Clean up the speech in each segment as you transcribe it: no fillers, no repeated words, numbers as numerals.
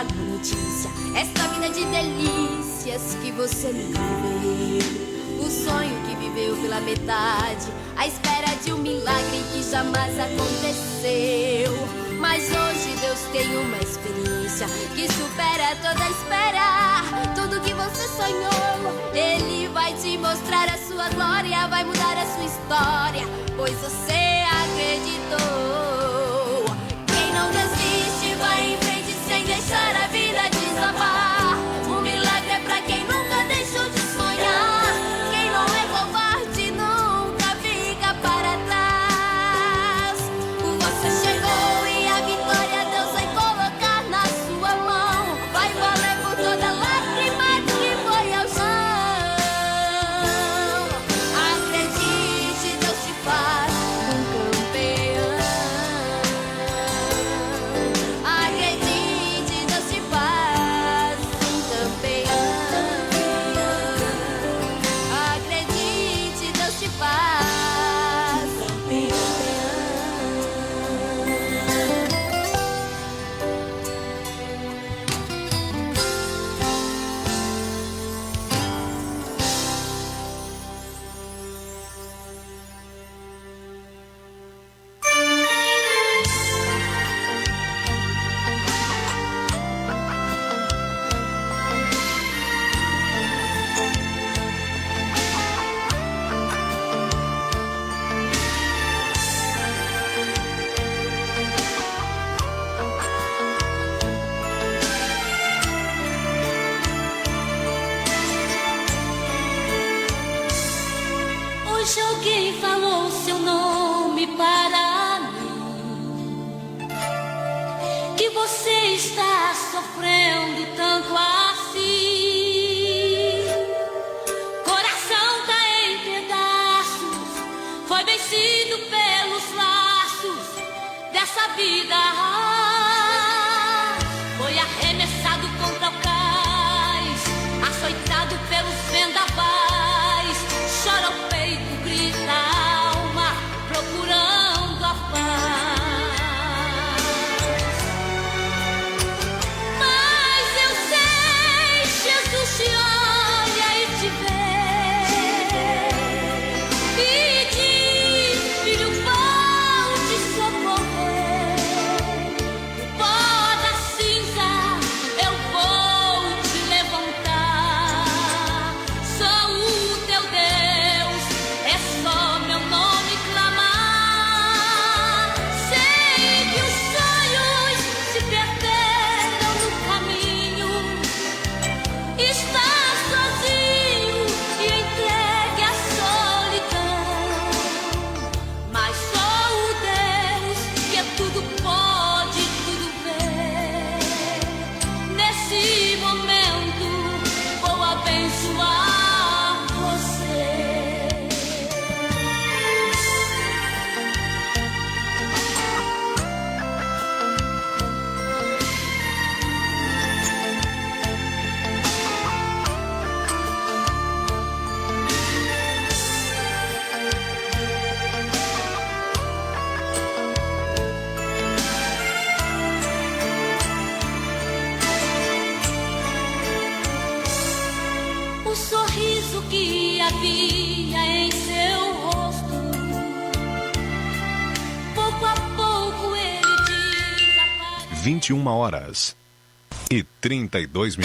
má notícia. Essa vida de delícias que você nunca viveu, o sonho que viveu pela metade, à espera de um milagre que jamais aconteceu. Mas hoje Deus tem uma experiência que supera toda espera. Tudo que você sonhou, Ele vai te mostrar a sua glória, vai mudar a sua história, pois você acreditou. Quem não desiste vai em frente sem deixar a vida desabar. Um milagre é pra quem nunca deixou de sonhar. Quem não é covarde nunca fica para trás. Você chegou e a vitória Deus vai colocar na sua mão. Vai valer por toda lágrima que foi ao chão. Acredite, Deus te faz um campeão. Acredite, Deus te faz um campeão. Acredite, Deus te faz um campeão. Hoje alguém falou seu nome para mim, que você está sofrendo tanto assim. Coração tá em pedaços, foi vencido pelos laços dessa vida. Foi arremessado contra o cais, açoitado pelos vendavais. Chora o peito, grita a alma, procurando a paz. Mas eu sei, Jesus te olha e te vê, e diz: filho, vou te socorrer. Do pó da cinza eu vou te levantar. Sou o teu Deus, é só meu nome clamar. Sei que os sonhos se perderam no caminho. Está sozinho e entregue à solidão. Mas sou o Deus que é tudo pode, tudo vê. Nesse momento vou abençoar você. O sorriso que havia em seu rosto, pouco a pouco ele desapareceu. 21h32.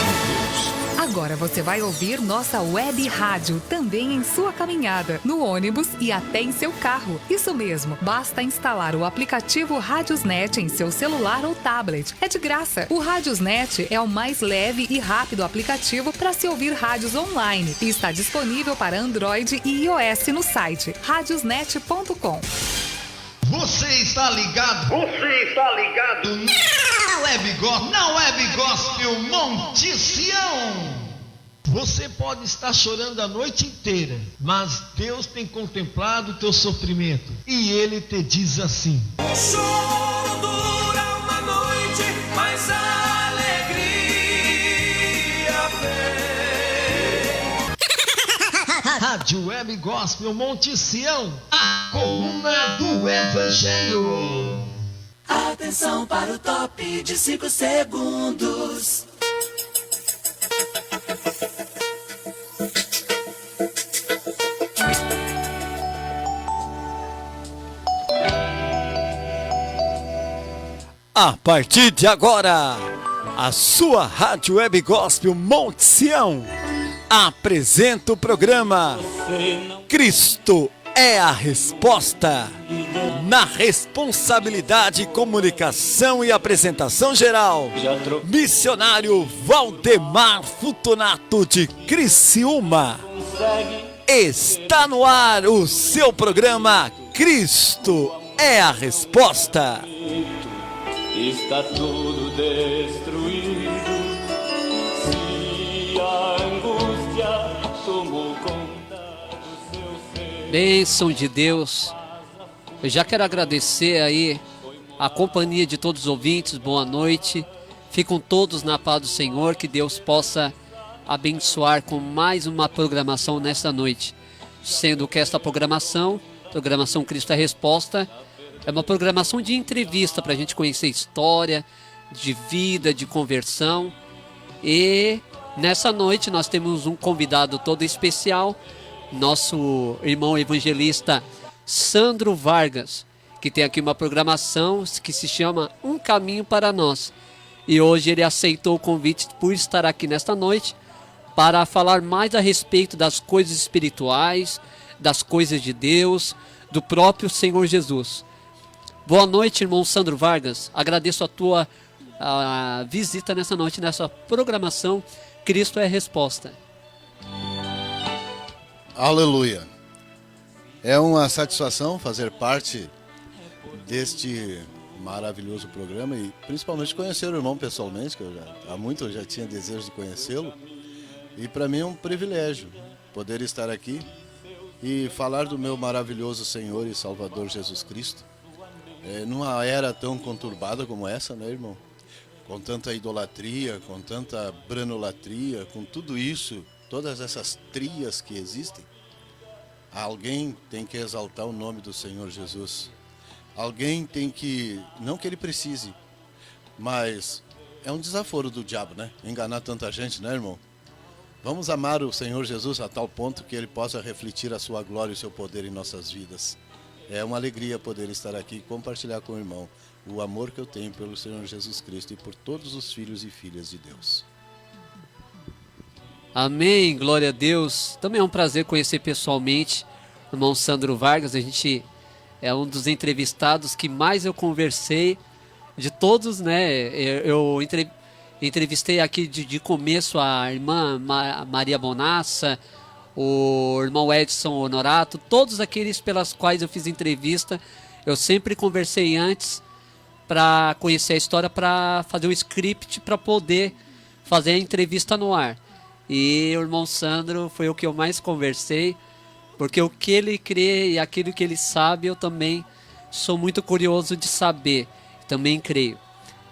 Agora você vai ouvir nossa web rádio também em sua caminhada, no ônibus e até em seu carro. Isso mesmo, basta instalar o aplicativo Radiosnet em seu celular ou tablet. É de graça. O Radiosnet é o mais leve e rápido aplicativo para se ouvir rádios online e está disponível para Android e iOS no site radiosnet.com. Você está ligado? Na Web Gospel Monte Sião. Você pode estar chorando a noite inteira, mas Deus tem contemplado o teu sofrimento e Ele te diz assim: O choro dura uma noite, mas a alegria vem. Rádio Web Gospel Monte Sião, a coluna do Evangelho. A Atenção para o top de 5 segundos. A partir de agora, a sua Rádio Web Gospel Monte Sião apresenta o programa Cristo é a Resposta. Na responsabilidade, comunicação e apresentação geral, missionário Valdemar Futunato de Criciúma. Está no ar o seu programa Cristo é a Resposta. Está tudo destruído, se a angústia tomou conta do seu ser. Bênção de Deus. Eu já quero agradecer aí a companhia de todos os ouvintes, boa noite. Ficam todos na paz do Senhor, que Deus possa abençoar com mais uma programação nesta noite. Sendo que esta programação Cristo é a Resposta, é uma programação de entrevista para a gente conhecer história, de vida, de conversão. E nessa noite nós temos um convidado todo especial, nosso irmão evangelista Sandro Vargas, que tem aqui uma programação que se chama Um Caminho para Nós. E hoje ele aceitou o convite por estar aqui nesta noite para falar mais a respeito das coisas espirituais, das coisas de Deus, do próprio Senhor Jesus. Boa noite, irmão Sandro Vargas. Agradeço a tua visita nessa noite, nessa programação Cristo é a Resposta. Aleluia. É uma satisfação fazer parte deste maravilhoso programa e principalmente conhecer o irmão pessoalmente, que há muito eu já tinha desejo de conhecê-lo. E para mim é um privilégio poder estar aqui e falar do meu maravilhoso Senhor e Salvador Jesus Cristo. Numa era tão conturbada como essa, né, irmão? Com tanta idolatria, com tanta branolatria, com tudo isso, todas essas trias que existem, alguém tem que exaltar o nome do Senhor Jesus. Alguém tem que, não que ele precise, mas é um desaforo do diabo, né? Enganar tanta gente, né, irmão? Vamos amar o Senhor Jesus a tal ponto que ele possa refletir a sua glória e o seu poder em nossas vidas. É uma alegria poder estar aqui e compartilhar com o irmão o amor que eu tenho pelo Senhor Jesus Cristo e por todos os filhos e filhas de Deus. Amém, glória a Deus. Também é um prazer conhecer pessoalmente o irmão Sandro Vargas. A gente é um dos entrevistados que mais eu conversei de todos, né? Eu entrevistei aqui de começo a irmã Maria Bonassa, o irmão Edson Honorato, todos aqueles pelas quais eu fiz entrevista. Eu sempre conversei antes para conhecer a história, para fazer o script, para poder fazer a entrevista no ar. E o irmão Sandro foi o que eu mais conversei, porque o que ele crê e aquilo que ele sabe, eu também sou muito curioso de saber, também creio.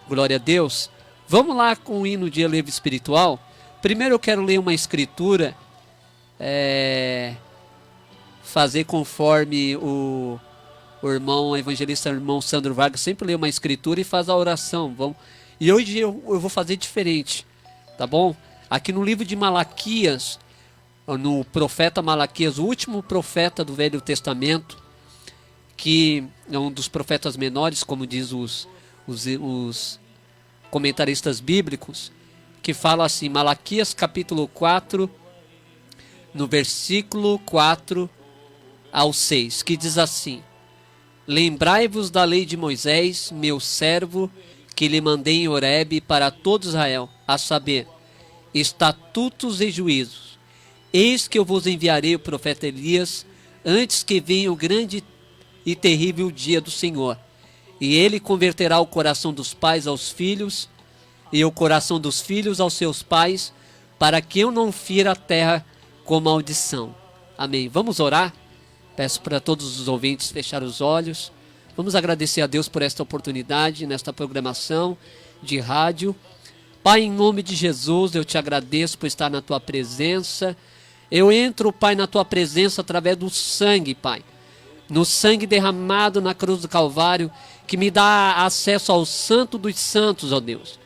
Glória a Deus. Vamos lá com o hino de relevo espiritual. Primeiro eu quero ler uma escritura, fazer conforme o irmão evangelista, o irmão Sandro Vargas sempre lê uma escritura e faz a oração. E hoje eu vou fazer diferente, tá bom? Aqui no livro de Malaquias, no profeta Malaquias, o último profeta do Velho Testamento, que é um dos profetas menores, como diz os comentaristas bíblicos, que fala assim, Malaquias capítulo 4, no versículo 4 ao 6, que diz assim: Lembrai-vos da lei de Moisés, meu servo, que lhe mandei em Horebe para todo Israel, a saber, estatutos e juízos. Eis que eu vos enviarei o profeta Elias, antes que venha o grande e terrível dia do Senhor. E ele converterá o coração dos pais aos filhos, e o coração dos filhos aos seus pais, para que eu não fira a terra com maldição. Amém. Vamos orar? Peço para todos os ouvintes fechar os olhos. Vamos agradecer a Deus por esta oportunidade, nesta programação de rádio. Pai, em nome de Jesus, eu te agradeço por estar na tua presença. Eu entro, Pai, na tua presença através do sangue, Pai, no sangue derramado na cruz do Calvário, que me dá acesso ao Santo dos Santos, ó Deus.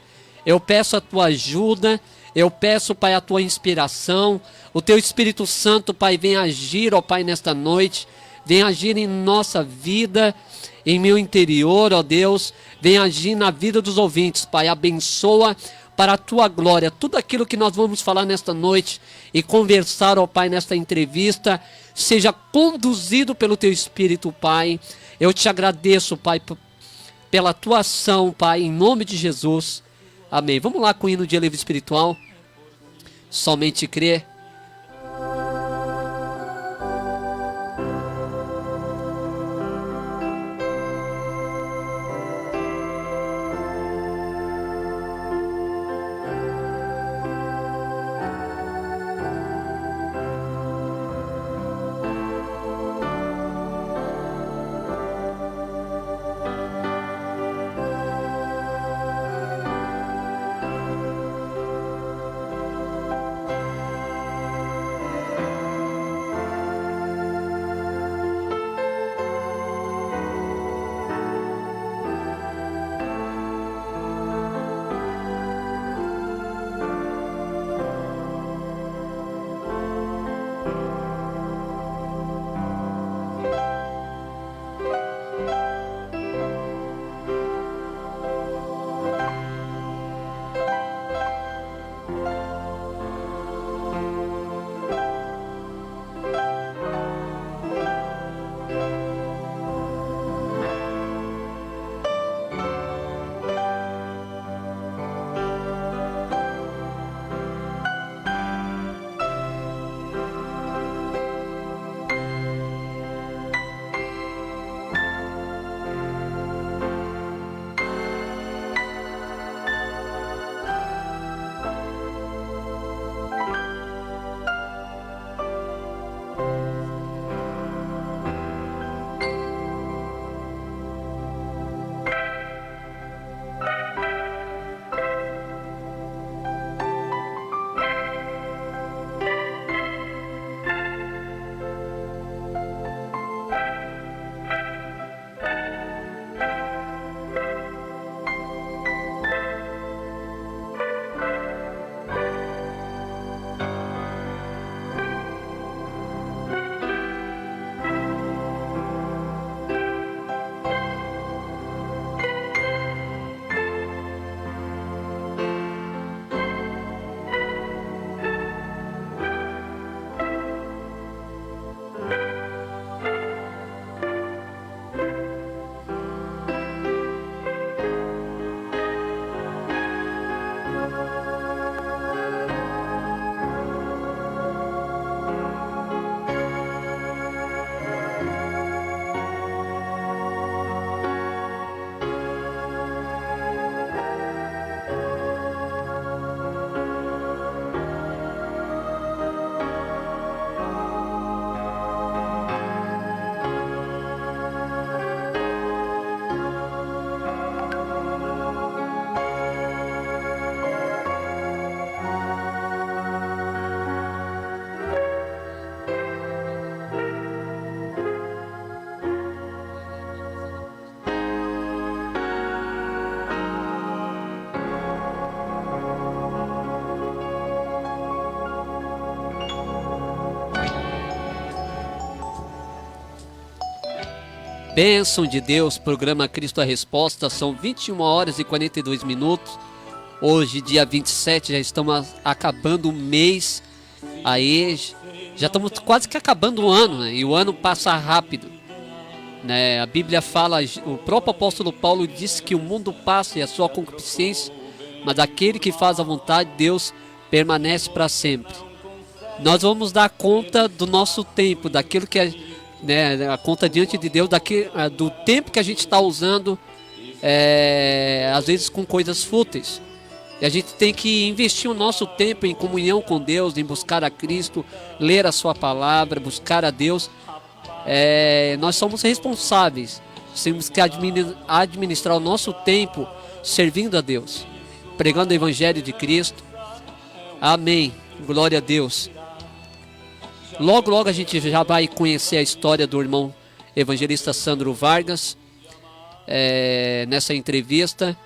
Eu peço a tua ajuda, eu peço, Pai, a tua inspiração, o teu Espírito Santo, Pai, vem agir, ó Pai, nesta noite, vem agir em nossa vida, em meu interior, ó Deus, vem agir na vida dos ouvintes, Pai, abençoa para a tua glória tudo aquilo que nós vamos falar nesta noite e conversar, ó Pai, nesta entrevista, seja conduzido pelo teu Espírito, Pai. Eu te agradeço, Pai, pela tua ação, Pai, em nome de Jesus. Amém. Vamos lá com o hino de alívio espiritual. Somente crer. Bênção de Deus, programa Cristo a Resposta, são 21 horas e 42 minutos. Hoje, dia 27, já estamos acabando o mês. Aí, já estamos quase que acabando o ano, né? E o ano passa rápido, né? A Bíblia fala, o próprio apóstolo Paulo disse que o mundo passa e a sua concupiscência, mas aquele que faz a vontade de Deus permanece para sempre. Nós vamos dar conta do nosso tempo, daquilo que é, né, a conta diante de Deus, do tempo que a gente está usando, às vezes com coisas fúteis. E a gente tem que investir o nosso tempo em comunhão com Deus, em buscar a Cristo, ler a sua palavra, buscar a Deus. Nós somos responsáveis, temos que administrar o nosso tempo servindo a Deus, pregando o Evangelho de Cristo. Amém, glória a Deus. Logo, logo a gente já vai conhecer a história do irmão evangelista Sandro Vargas, nessa entrevista.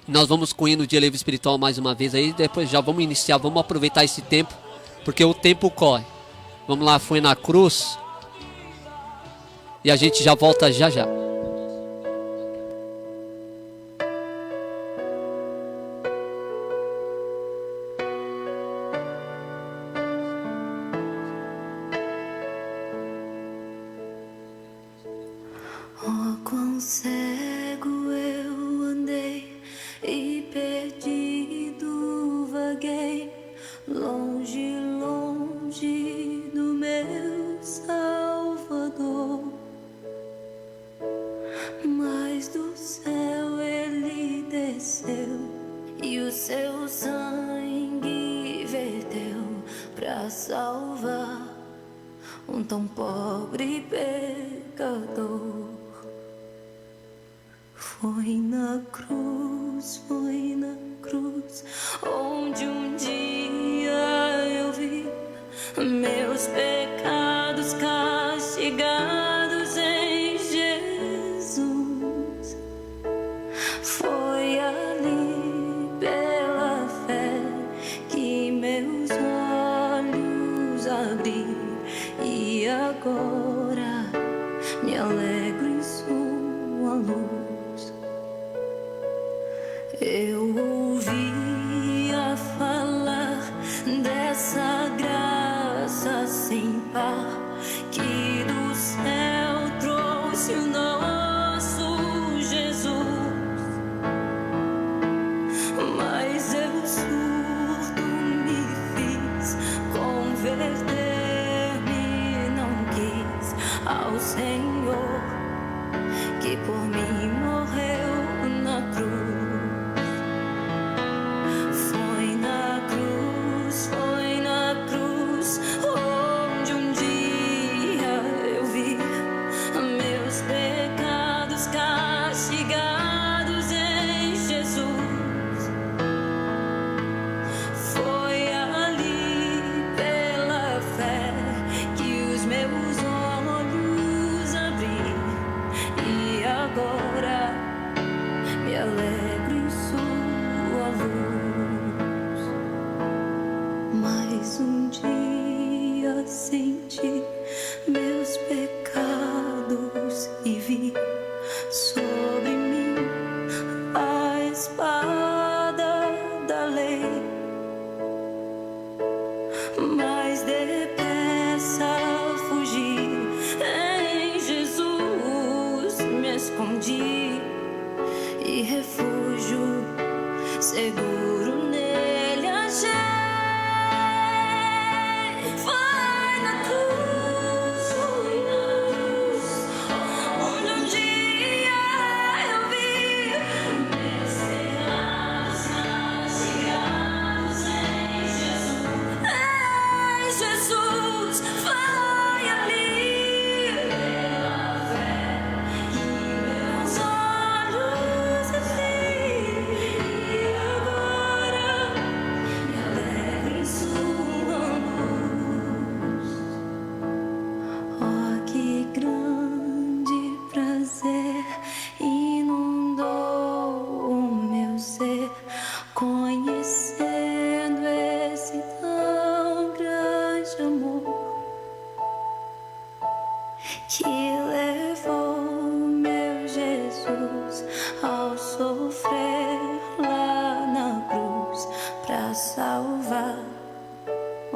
Nós vamos com o hino de Elevo Espiritual mais uma vez aí, depois já vamos iniciar, vamos aproveitar esse tempo, porque o tempo corre. Vamos lá, Foi na Cruz, e a gente já volta já já. Oh, quão cego eu andei e perdido vaguei, longe, longe do meu Salvador. Mas do céu ele desceu e o seu sangue verteu pra salvar um tão pobre pecador. Foi na cruz, onde um dia eu vi meus pecados castigados em Jesus. Foi ali pela fé que meus olhos abri, e agora me alegro em sua luz. Eu ouvia falar dessa graça sem par que do céu trouxe o nosso Jesus, mas eu surdo me fiz, converter-me não quis ao Senhor que por mim morreu na cruz. Onde um dia eu vi meus pecados castigados em Jesus. Foi ali pela fé que os meus olhos abri, e agora me alegro em sua luz. Mais um dia senti meus pecados e vi sobre mim a espada da lei, mas depressa fugi, em Jesus me escondi, e refúgio seguro nele achei. Conhecendo esse tão grande amor que levou meu Jesus ao sofrer lá na cruz pra salvar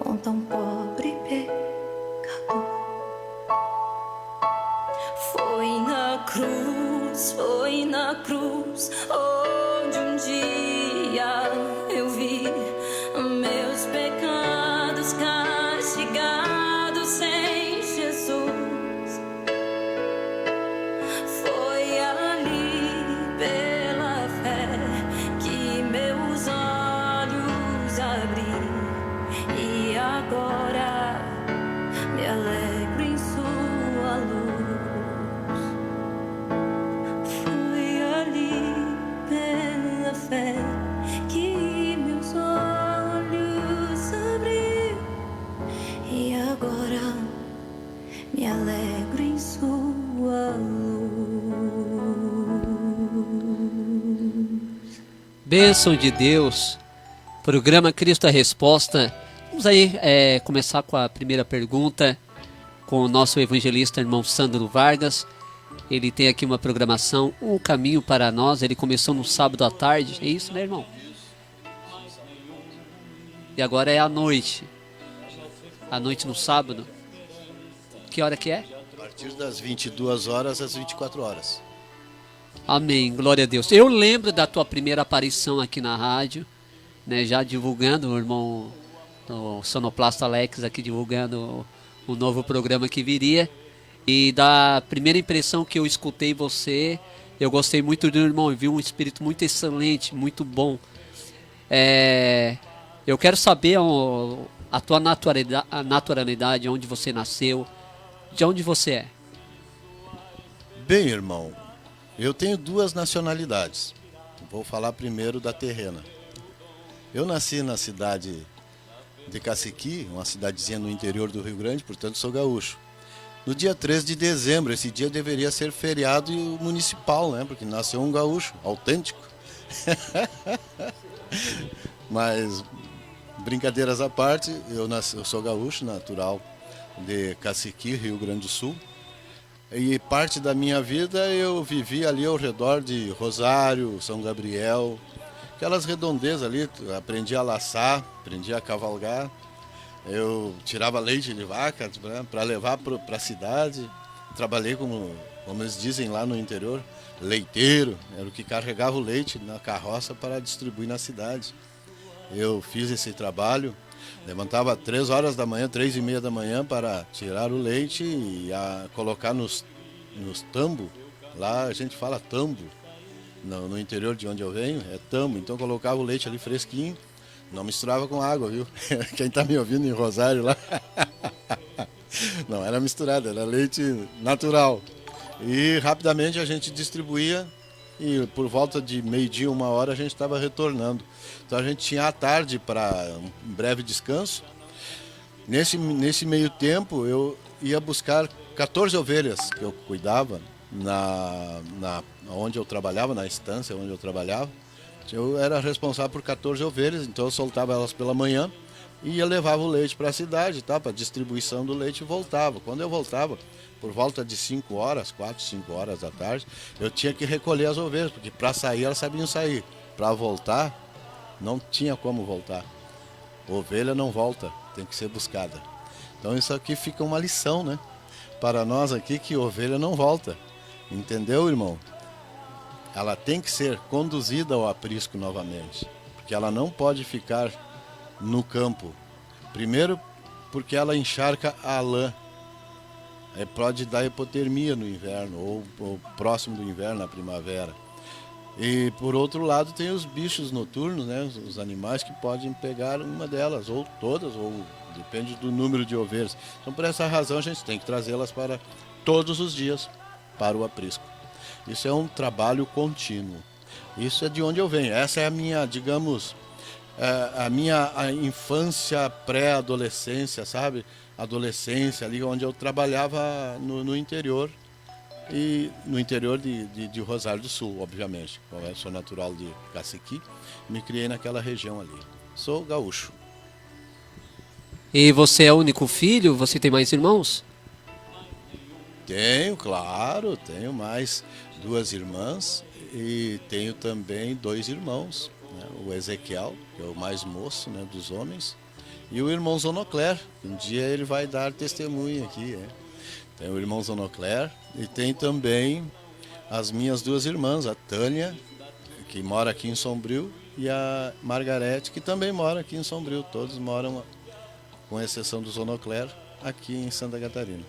um tão pobre pecador. Foi na cruz, onde um dia eu vi meus pecados castigados em Jesus. Foi ali pela fé que meus olhos abri, e agora me alegro em sua luz. Foi ali Bênção de Deus. Programa Cristo a Resposta. Vamos aí começar com a primeira pergunta com o nosso evangelista, irmão Sandro Vargas. Ele tem aqui uma programação, Um Caminho para Nós. Ele começou no sábado à tarde. É isso, né, irmão? E agora é à noite. À noite no sábado. Que hora que é? A partir das 22 horas às 24 horas. Amém, glória a Deus. Eu lembro da tua primeira aparição aqui na rádio, né, já divulgando, o irmão o Sonoplasta Alex aqui divulgando o novo programa que viria. E da primeira impressão que eu escutei você, eu gostei muito do irmão, vi um espírito muito excelente, muito bom. Eu quero saber a tua naturalidade, onde você nasceu, de onde você é. Bem, irmão, eu tenho duas nacionalidades. Vou falar primeiro da terrena. Eu nasci na cidade de Caciqui, uma cidadezinha no interior do Rio Grande, portanto sou gaúcho. No dia 13 de dezembro, esse dia deveria ser feriado municipal, né? Porque nasceu um gaúcho autêntico. Mas, brincadeiras à parte, eu sou gaúcho, natural de Caciqui, Rio Grande do Sul. E parte da minha vida eu vivi ali ao redor de Rosário, São Gabriel, aquelas redondezas ali, aprendi a laçar, aprendi a cavalgar. Eu tirava leite de vaca para levar para a cidade. Trabalhei como eles dizem lá no interior, leiteiro, era o que carregava o leite na carroça para distribuir na cidade. Eu fiz esse trabalho, levantava 3 horas da manhã, 3:30 da manhã para tirar o leite e colocar nos tambo. Lá a gente fala tambo, no interior de onde eu venho é tambo, então colocava o leite ali fresquinho, não misturava com água, viu? Quem está me ouvindo em Rosário lá, não era misturado, era leite natural. E rapidamente a gente distribuía e por volta de 12:00, 1h a gente estava retornando. Então a gente tinha a tarde para um breve descanso. Nesse meio tempo eu ia buscar 14 ovelhas que eu cuidava onde eu trabalhava, na estância onde eu trabalhava. Eu era responsável por 14 ovelhas, então eu soltava elas pela manhã e levava o leite para a cidade, tá? Para distribuição do leite, e voltava. Quando eu voltava, por volta de 5 horas, 4, 5 horas da tarde, eu tinha que recolher as ovelhas, porque para sair elas sabiam sair. Para voltar, não tinha como voltar. Ovelha não volta, tem que ser buscada. Então isso aqui fica uma lição, né? Para nós aqui, que ovelha não volta. Entendeu, irmão? Ela tem que ser conduzida ao aprisco novamente, porque ela não pode ficar no campo. Primeiro, porque ela encharca a lã. Pode dar hipotermia no inverno, ou próximo do inverno, na primavera. E por outro lado tem os bichos noturnos, né? Os animais que podem pegar uma delas, ou todas, ou depende do número de ovelhas. Então por essa razão a gente tem que trazê-las para todos os dias para o aprisco. Isso é um trabalho contínuo. Isso é de onde eu venho. Essa é a minha, digamos, a minha infância, pré-adolescência, sabe? Adolescência, ali onde eu trabalhava no interior. E no interior de Rosário do Sul, obviamente. Eu sou natural de Caciqui, me criei naquela região ali. Sou gaúcho. E você é o único filho? Você tem mais irmãos? Tenho, claro, tenho mais 2 irmãs e tenho também 2 irmãos, né? O Ezequiel, que é o mais moço, né, dos homens, e o irmão Zonocler. Um dia ele vai dar testemunho aqui. Tem o irmão Zonocler e tem também as minhas 2 irmãs, a Tânia, que mora aqui em Sombrio, e a Margarete, que também mora aqui em Sombrio. Todos moram, com exceção do Zonocler, aqui em Santa Catarina.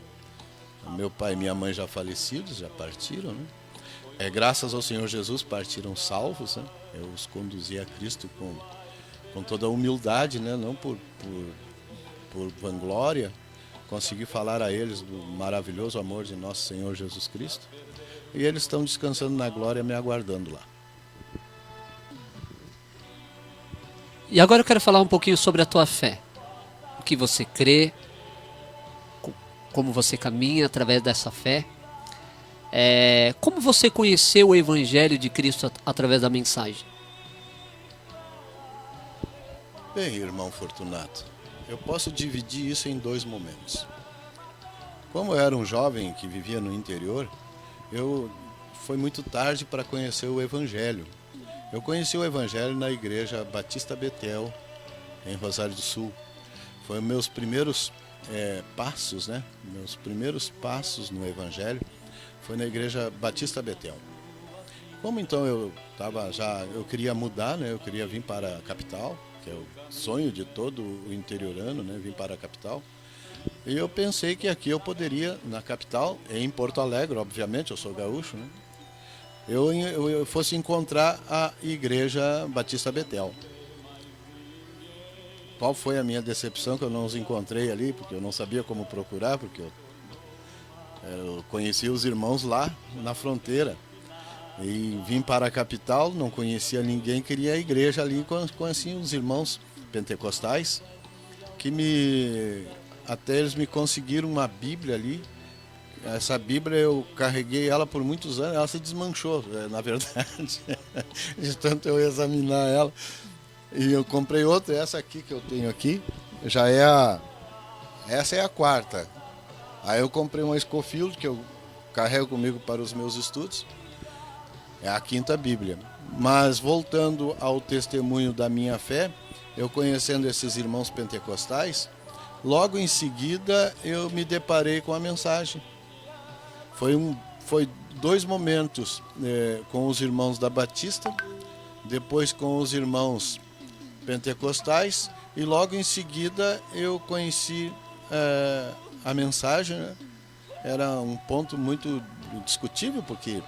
Meu pai e minha mãe já falecidos, já partiram, né? Graças ao Senhor Jesus partiram salvos, né? Eu os conduzi a Cristo com toda a humildade, né? Não por vanglória. Consegui falar a eles do maravilhoso amor de nosso Senhor Jesus Cristo. E eles estão descansando na glória, me aguardando lá. E agora eu quero falar um pouquinho sobre a tua fé. O que você crê, como você caminha através dessa fé. Como você conheceu o Evangelho de Cristo através da mensagem? Bem, irmão Fortunato, eu posso dividir isso em 2 momentos. Como eu era um jovem que vivia no interior, foi muito tarde para conhecer o Evangelho. Eu conheci o Evangelho na Igreja Batista Betel, em Rosário do Sul. Foi meus primeiros passos, né? Meus primeiros passos no Evangelho foi na Igreja Batista Betel. Como então eu queria mudar, né? Eu queria vir para a capital, que é o sonho de todo o interiorano, né? Vir para a capital. E eu pensei que aqui eu poderia, na capital, em Porto Alegre, obviamente, eu sou gaúcho, né? Eu fosse encontrar a Igreja Batista Betel. Qual foi a minha decepção que eu não os encontrei ali, porque eu não sabia como procurar, porque eu conheci os irmãos lá na fronteira. E vim para a capital, não conhecia ninguém, queria a igreja ali, conheci os irmãos pentecostais, até eles me conseguiram uma Bíblia ali. Essa Bíblia eu carreguei ela por muitos anos, ela se desmanchou, na verdade, de tanto eu examinar ela. E eu comprei outra, essa aqui que eu tenho aqui, essa é a 4ª. Aí eu comprei uma Scofield, que eu carrego comigo para os meus estudos, é a 5ª Bíblia. Mas voltando ao testemunho da minha fé, eu conhecendo esses irmãos pentecostais, logo em seguida eu me deparei com a mensagem. Foi 2 momentos com os irmãos da Batista, depois com os irmãos pentecostais, e logo em seguida eu conheci a mensagem, né? Era um ponto muito discutível, porque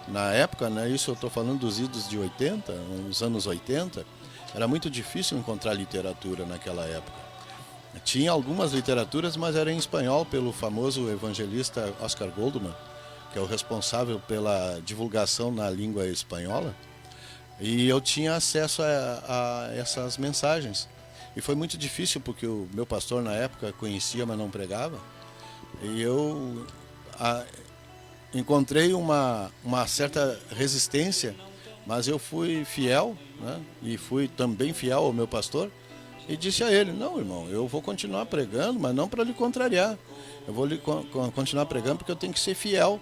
na época, né, isso eu estou falando dos idos de 80, nos anos 80, era muito difícil encontrar literatura naquela época. Tinha algumas literaturas, mas era em espanhol, pelo famoso evangelista Oscar Goldman, que é o responsável pela divulgação na língua espanhola, e eu tinha acesso a essas mensagens. E foi muito difícil, porque o meu pastor na época conhecia, mas não pregava, e eu encontrei uma certa resistência, mas eu fui fiel, né? E fui também fiel ao meu pastor, e disse a ele: não, irmão, eu vou continuar pregando, mas não para lhe contrariar. Eu vou continuar pregando porque eu tenho que ser fiel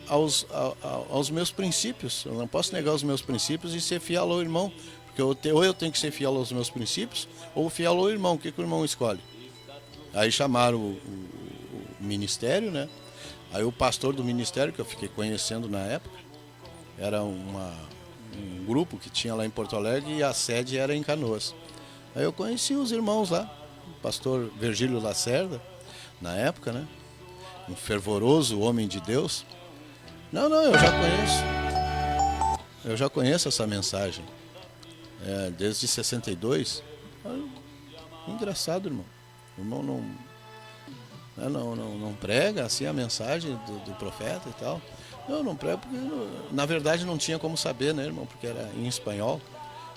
aos meus princípios. Eu não posso negar os meus princípios e ser fiel ao irmão, porque ou eu tenho que ser fiel aos meus princípios, ou fiel ao irmão. O que o irmão escolhe? Aí chamaram o ministério, né? Aí o pastor do ministério, que eu fiquei conhecendo na época, era um grupo que tinha lá em Porto Alegre, e a sede era em Canoas. Aí eu conheci os irmãos lá, o pastor Virgílio Lacerda, na época, né? Um fervoroso homem de Deus. Não, eu já conheço essa mensagem, desde 62. Engraçado, irmão. O irmão não prega assim a mensagem do profeta e tal. Não prego porque, na verdade, não tinha como saber, né, irmão? Porque era em espanhol.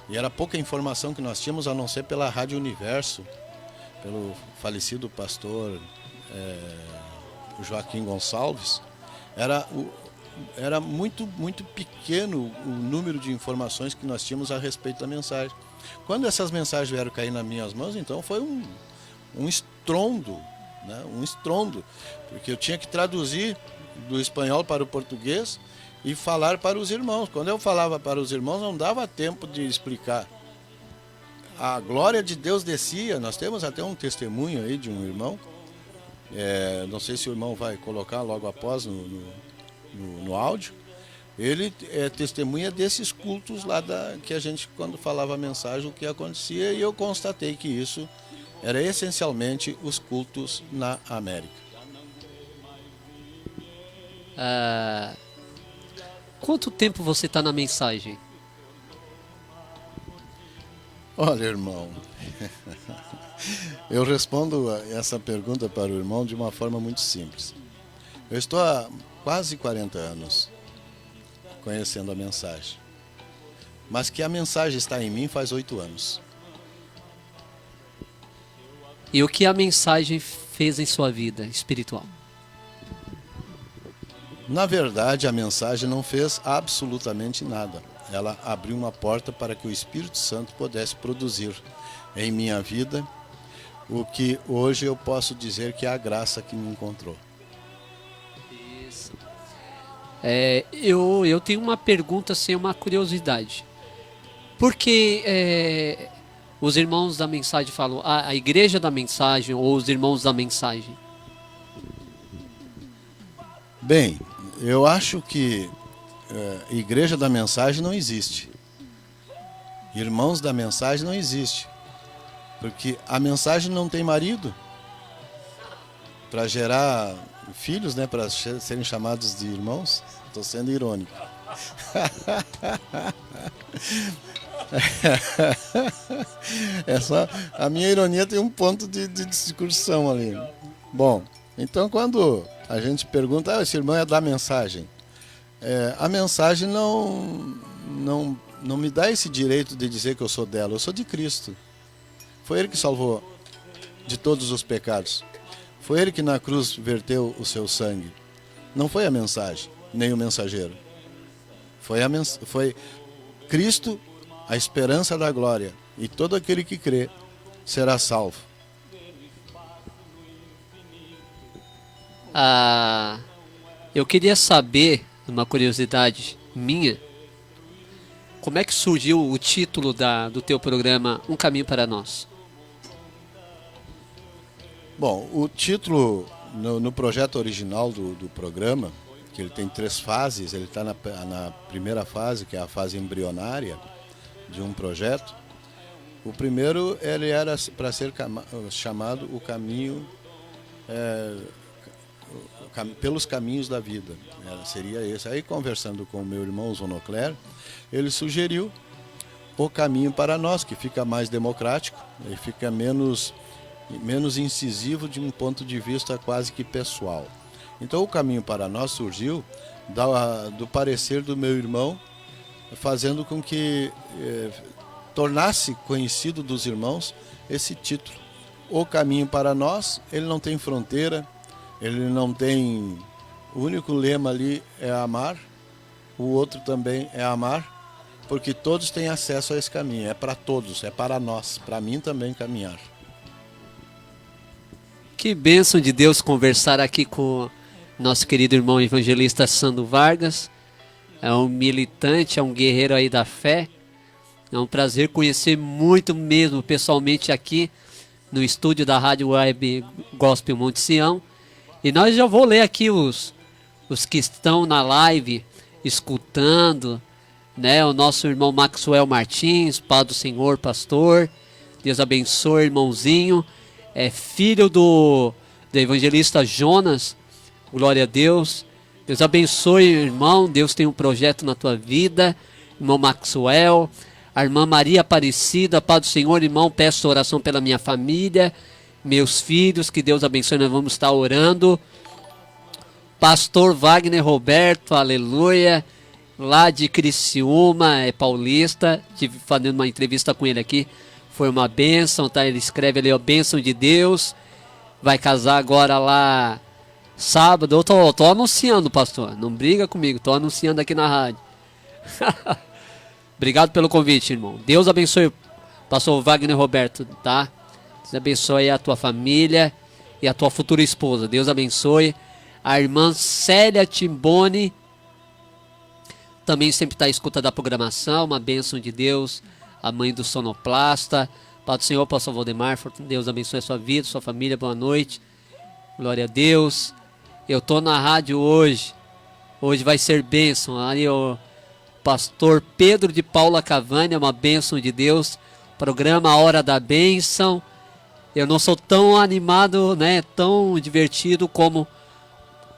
E era pouca informação que nós tínhamos, a não ser pela Rádio Universo, pelo falecido pastor Joaquim Gonçalves. Era muito, muito pequeno o número de informações que nós tínhamos a respeito da mensagem. Quando essas mensagens vieram cair nas minhas mãos, então foi um estrondo, né? Um estrondo, porque eu tinha que traduzir do espanhol para o português e falar para os irmãos. Quando eu falava para os irmãos, não dava tempo de explicar. A glória de Deus descia. Nós temos até um testemunho aí de um irmão, não sei se o irmão vai colocar logo após no áudio. Ele é testemunha desses cultos lá que a gente, quando falava a mensagem, o que acontecia, e eu constatei que isso era essencialmente os cultos na América. Quanto tempo você está na mensagem? Olha, irmão, eu respondo essa pergunta para o irmão de uma forma muito simples. Eu estou há quase 40 anos conhecendo a mensagem, mas que a mensagem está em mim faz 8 anos. E o que a mensagem fez em sua vida espiritual? Na verdade, a mensagem não fez absolutamente nada. ela abriu uma porta para que o Espírito Santo pudesse produzir em minha vida o que hoje eu posso dizer que é a graça que me encontrou. Isso. Eu tenho uma pergunta, assim, uma curiosidade. Por que os irmãos da mensagem falam a igreja da mensagem ou os irmãos da mensagem? Bem, eu acho que igreja da mensagem não existe. Irmãos da mensagem não existe. Porque a mensagem não tem marido para gerar filhos, né, para serem chamados de irmãos. Estou sendo irônico. É só, a minha ironia tem um ponto de discussão ali. Bom, então quando a gente pergunta, esse irmão é da mensagem, a mensagem não me dá esse direito de dizer que eu sou dela. Eu sou de Cristo. Foi Ele que salvou de todos os pecados. Foi Ele que na cruz verteu o seu sangue. Não foi a mensagem, nem o mensageiro. Foi Cristo, a esperança da glória. E todo aquele que crê será salvo. Eu queria saber, uma curiosidade minha, como é que surgiu o título do teu programa Um Caminho para Nós? Bom, o título no projeto original do programa, que ele tem 3 fases, ele está na primeira fase, que é a fase embrionária de um projeto. O primeiro, ele era para ser chamado O Caminho, pelos caminhos da vida. Seria esse. Aí, conversando com o meu irmão Zonocler, ele sugeriu O Caminho para Nós, que fica mais democrático e fica menos incisivo de um ponto de vista quase que pessoal. Então O Caminho para Nós surgiu do parecer do meu irmão, fazendo com que tornasse conhecido dos irmãos esse título. O Caminho para Nós, ele não tem fronteira, ele não tem... O único lema ali é amar, o outro também é amar, porque todos têm acesso a esse caminho. É para todos, é para nós, para mim também caminhar. Que bênção de Deus conversar aqui com nosso querido irmão evangelista Sandro Vargas. É um militante, é um guerreiro aí da fé. É um prazer conhecer muito mesmo pessoalmente aqui no estúdio da Rádio Web Gospel Monte Sião. E nós já vou ler aqui os que estão na live escutando, né? O nosso irmão Maxwell Martins, Pai do Senhor, pastor. Deus abençoe, irmãozinho. É filho do evangelista Jonas. Glória a Deus. Deus abençoe, irmão. Deus tem um projeto na tua vida. Irmão Maxwell. A irmã Maria Aparecida. Pai do Senhor, irmão, peço oração pela minha família, meus filhos. Que Deus abençoe. Nós vamos estar orando. Pastor Wagner Roberto. Aleluia. Lá de Criciúma. É paulista. Estive fazendo uma entrevista com ele aqui. Foi uma bênção, tá? Ele escreve ali, ó, bênção de Deus. Vai casar agora lá sábado. Eu tô anunciando, pastor. Não briga comigo, tô anunciando aqui na rádio. Obrigado pelo convite, irmão. Deus abençoe, pastor Wagner Roberto, tá? Deus abençoe a tua família e a tua futura esposa. Deus abençoe. A irmã Célia Timboni também sempre está à escuta da programação. Uma bênção de Deus. A mãe do sonoplasta. Pai do Senhor, pastor Valdemar, Deus abençoe a sua vida, sua família, boa noite. Glória a Deus. Eu tô na rádio hoje. Hoje vai ser bênção. Aí o pastor Pedro de Paula Cavani, uma bênção de Deus. Programa Hora da Bênção. Eu não sou tão animado, né, tão divertido como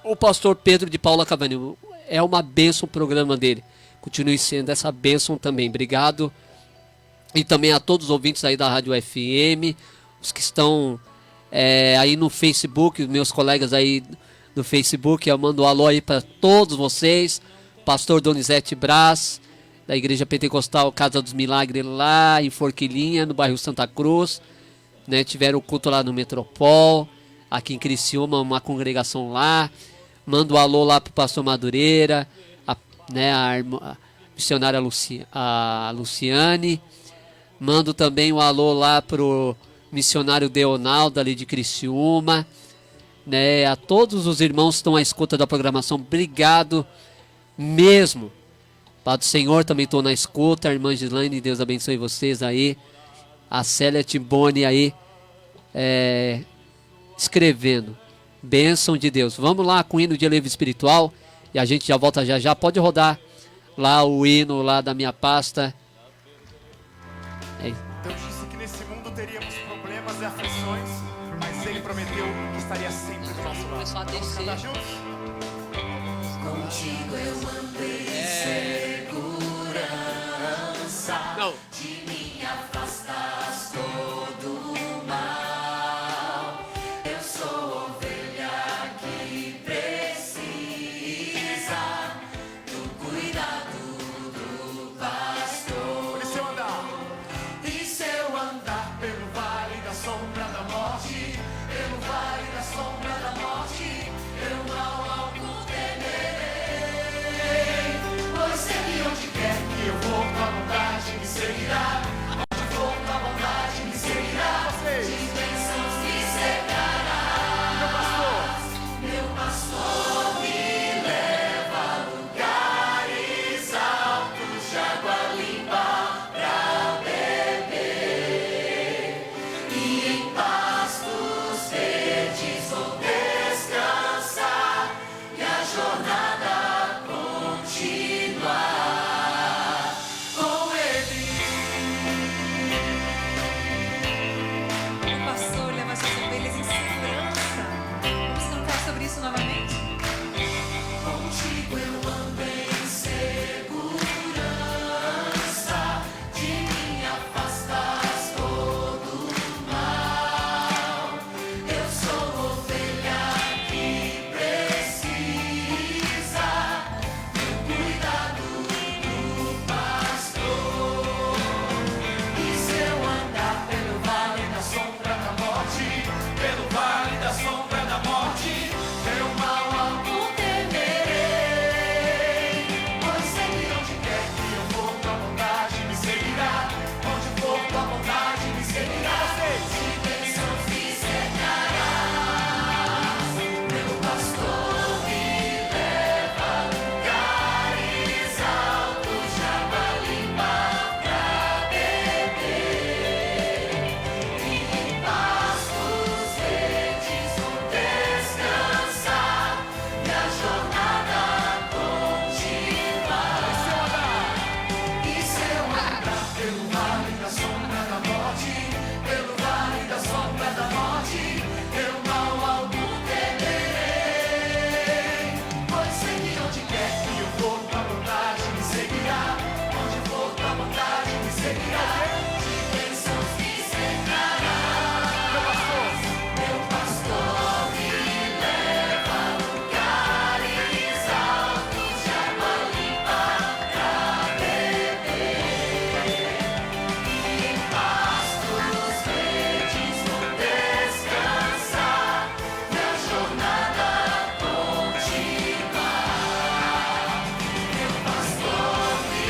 o pastor Pedro de Paula Cavani. É uma bênção o programa dele. Continue sendo essa bênção também. Obrigado. E também a todos os ouvintes aí da Rádio FM, os que estão aí no Facebook, os meus colegas aí no Facebook, eu mando um alô aí para todos vocês. Pastor Donizete Braz, da Igreja Pentecostal Casa dos Milagres, lá em Forquilinha, no bairro Santa Cruz, né? Tiveram o culto lá no Metropol, aqui em Criciúma, uma congregação lá. Mando um alô lá pro pastor Madureira, a missionária a Luciane. Mando também um alô lá pro missionário Deonaldo ali de Criciúma, né? A todos os irmãos que estão à escuta da programação, obrigado mesmo. Pai do Senhor, também estou na escuta. A irmã Gislaine, Deus abençoe vocês aí. A Célia Timboni aí escrevendo. Bênção de Deus. Vamos lá com o hino de alívio espiritual e a gente já volta já já. Pode rodar lá o hino lá da minha pasta. Deus disse que nesse mundo teríamos problemas e aflições, mas Ele prometeu que estaria sempre do nosso lado. Começar a Vamos descer. cantar juntos? Contigo eu andei em segurança. Não. De mim afastas todo o mal. Eu sou ovelha que precisa do cuidado do pastor. Por isso eu andar. E se eu andar pelo vale da sombra da morte, pelo vale da sombra da morte, eu mal algum temerei. Pois sei que onde quer que eu vou, tua vontade me seguirá. Onde for, tua vontade me seguirá. De bênçãos me cercarás. Meu pastor me leva a lugares altos de água limpa pra beber. E em pastos verdes vou descansar e a jornada continuar com Ele. O pastor leva as suas ovelhas em segurança. Vamos cantar sobre isso novamente? Contigo eu andei em segurança, de mim afastas todo o mal. Eu sou ovelha que precisa do cuidado do pastor. E se eu andar pelo vale da sombra da morte, pelo vale da sombra da morte, eu mal algum temerei. Pois sei que onde quer que eu for, tua vontade me seguirá. Onde for, tua vontade me seguirá. De bênçãos me cercarás. Meu pastor me leva a lugares altos de água limpa pra beber. E em pastos verdes vou descansar e a jornada continuar. E se eu andar pelo vale da sombra da morte, pelo vale da sombra da morte, eu mal algum temerei. Pois sei que onde quer que eu for, tua vontade me seguirá. Onde for, tua vontade me seguirá. De bênçãos me cercarás. Meu pastor me leva a lugares altos de água limpa pra beber. E em pastos verdes vou descansar e a jornada continuar. Meu pastor me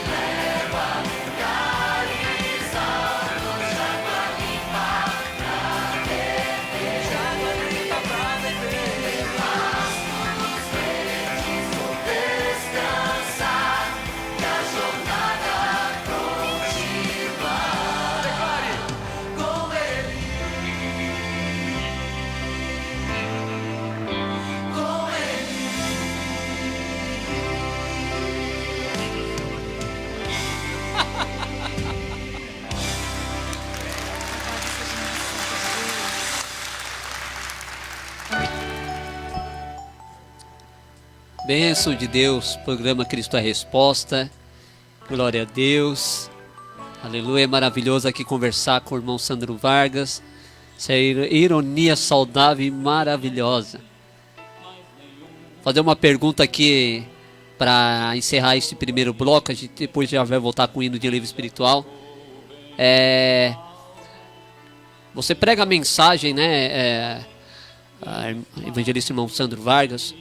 leva a lugares altos de água limpa pra beber. De água limpa pra beber. Em pastos verdes vou descansar e a jornada continuar. Declare com Ele. Com Ele. Bênção de Deus, programa Cristo é a Resposta. Glória a Deus. Aleluia, é maravilhoso aqui conversar com o irmão Sandro Vargas. Essa ironia saudável e maravilhosa. Fazer uma pergunta aqui para encerrar esse primeiro bloco. A gente depois já vai voltar com o hino de alívio espiritual. Você prega a mensagem, né? Evangelista irmão Sandro Vargas.